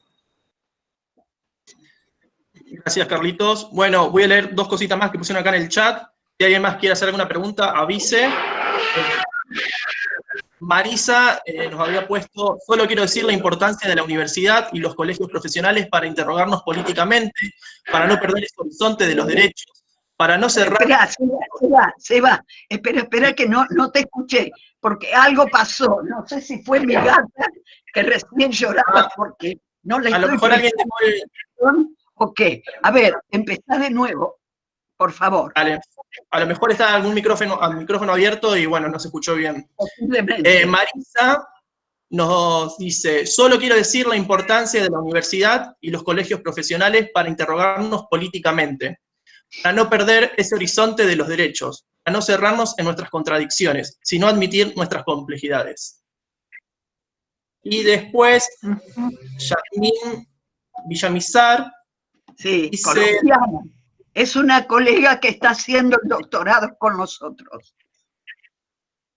Speaker 1: Gracias, Carlitos. Bueno, voy a leer 2 cositas más que pusieron acá en el chat. Si alguien más quiere hacer alguna pregunta, avise. Marisa nos había puesto, solo quiero decir la importancia de la universidad y los colegios profesionales para interrogarnos políticamente, para no perder ese horizonte de los derechos, para no cerrar...
Speaker 3: Seba, espera que no te escuché, porque algo pasó, no sé si fue mi gata que recién lloraba porque no le estoy...
Speaker 1: A lo mejor alguien dejó
Speaker 3: Ok, a ver, empezá de nuevo, por favor.
Speaker 1: Vale. A lo mejor está algún micrófono abierto y bueno, no se escuchó bien. Marisa nos dice, solo quiero decir la importancia de la universidad y los colegios profesionales para interrogarnos políticamente, para no perder ese horizonte de los derechos, para no cerrarnos en nuestras contradicciones, sino admitir nuestras complejidades. Y después, Yasmín Villamizar
Speaker 3: Sí,
Speaker 1: dice,
Speaker 3: colombiana. Es una colega que está haciendo el doctorado con nosotros.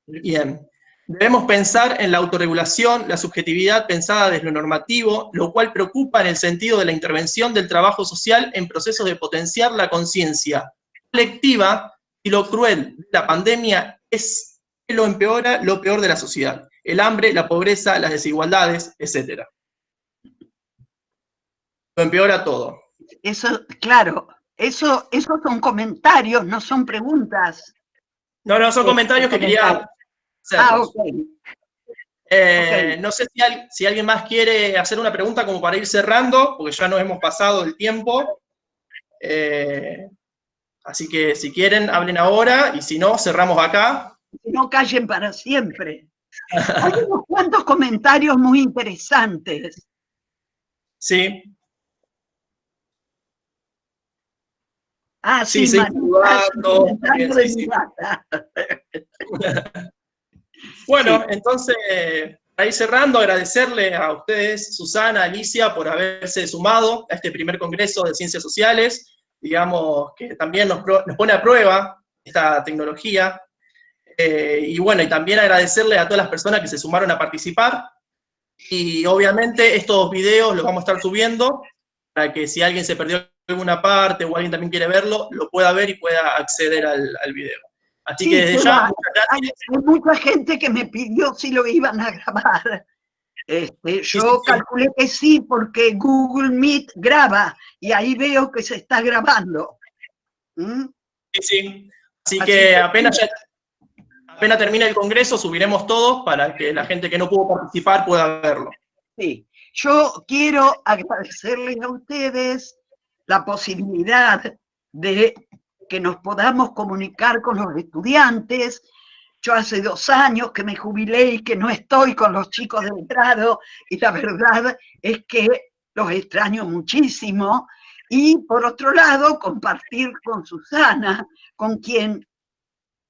Speaker 1: bien, debemos pensar en la autorregulación, la subjetividad pensada desde lo normativo, lo cual preocupa en el sentido de la intervención del trabajo social en procesos de potenciar la conciencia colectiva, y lo cruel de la pandemia es que lo empeora lo peor de la sociedad, el hambre, la pobreza, las desigualdades, etc. Lo empeora todo.
Speaker 3: Eso, claro, esos son comentarios, no son preguntas.
Speaker 1: No, son comentarios que quería hacerlos.
Speaker 3: Ok.
Speaker 1: No sé si alguien más quiere hacer una pregunta como para ir cerrando, porque ya nos hemos pasado el tiempo. Así que si quieren, hablen ahora, y si no, cerramos acá.
Speaker 3: No callen para siempre. Hay unos cuantos comentarios muy interesantes.
Speaker 1: Sí.
Speaker 3: Sí,
Speaker 1: sí,
Speaker 3: saludando.
Speaker 1: sí. Bueno,
Speaker 3: Sí.
Speaker 1: entonces, para ir cerrando, agradecerle a ustedes, Susana, Alicia, por haberse sumado a este primer congreso de Ciencias Sociales, digamos que también nos pone a prueba esta tecnología. Y bueno, y también agradecerle a todas las personas que se sumaron a participar. Y obviamente estos videos los vamos a estar subiendo para que si alguien se perdió alguna parte o alguien también quiere verlo, lo pueda ver y pueda acceder al video. Así
Speaker 3: Sí,
Speaker 1: que desde ya, muchas
Speaker 3: hay
Speaker 1: gracias.
Speaker 3: mucha gente que me pidió si lo iban a grabar. Yo calculé que sí, porque Google Meet graba y ahí veo que se está grabando.
Speaker 1: Sí. Así que apenas termine el congreso, subiremos todos para que la gente que no pudo participar pueda verlo.
Speaker 3: Sí, yo quiero agradecerles a ustedes la posibilidad de que nos podamos comunicar con los estudiantes. Yo hace 2 años que me jubilé y que no estoy con los chicos del grado, y la verdad es que los extraño muchísimo. Y por otro lado, compartir con Susana, con quien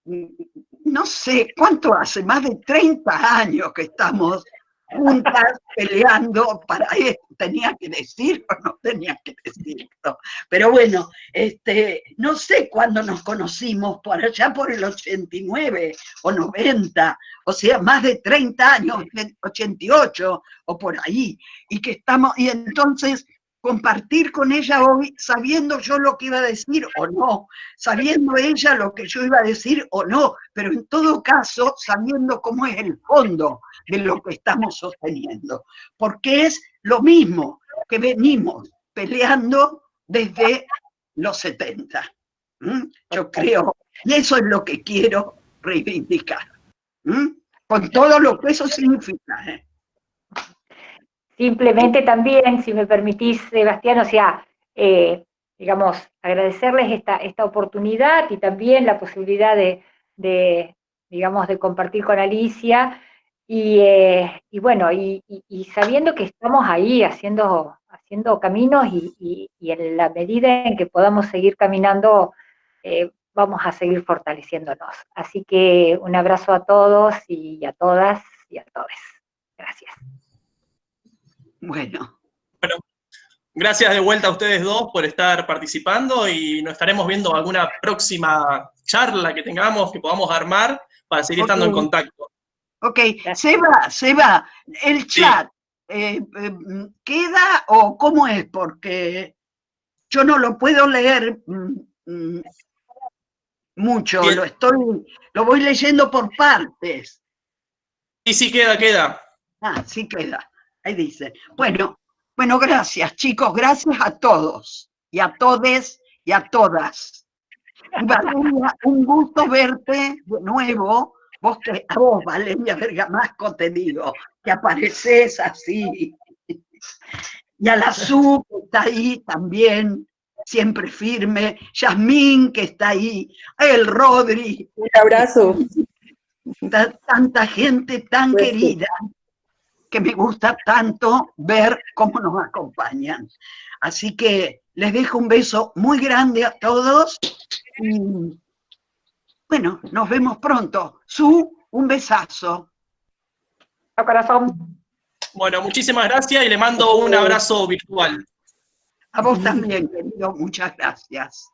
Speaker 3: no sé cuánto hace, más de 30 años que estamos juntas peleando para esto. ¿Tenía que decir o no tenía que decirlo? Pero bueno, no sé cuándo nos conocimos, por allá por el 89 o 90, o sea, más de 30 años, 88 o por ahí, y entonces compartir con ella hoy, sabiendo yo lo que iba a decir o no, sabiendo ella lo que yo iba a decir o no, pero en todo caso sabiendo cómo es el fondo de lo que estamos sosteniendo, porque es lo mismo que venimos peleando desde los 70. Yo creo, y eso es lo que quiero reivindicar, con todo lo que eso significa.
Speaker 2: Simplemente también, si me permitís, Sebastián, o sea, digamos, agradecerles esta oportunidad y también la posibilidad digamos, de compartir con Alicia, y bueno, y sabiendo que estamos ahí haciendo caminos, y en la medida en que podamos seguir caminando, vamos a seguir fortaleciéndonos. Así que un abrazo a todos y a todas y a todos. Gracias.
Speaker 3: Bueno,
Speaker 1: gracias de vuelta a ustedes dos por estar participando, y nos estaremos viendo alguna próxima charla que tengamos, que podamos armar para seguir estando en contacto.
Speaker 3: Ok, Seba, el chat, ¿queda o cómo es? Porque yo no lo puedo leer mucho,
Speaker 1: Bien.
Speaker 3: lo voy leyendo por partes.
Speaker 1: Sí, queda.
Speaker 3: Sí queda, ahí dice. Bueno, gracias chicos, gracias a todos, y a todes, y a todas. Y Valeria, un gusto verte de nuevo. A vos, Valeria Bergamasco, te digo, que apareces así. Y a la Su, que está ahí también, siempre firme. Yasmín, que está ahí. El Rodri.
Speaker 5: Un abrazo.
Speaker 3: Tanta gente tan querida, que me gusta tanto ver cómo nos acompañan. Así que Les dejo un beso muy grande a todos. Y bueno, nos vemos pronto. Un besazo.
Speaker 2: Corazón.
Speaker 1: Bueno, muchísimas gracias y le mando un abrazo virtual.
Speaker 3: A vos también, querido. Muchas gracias.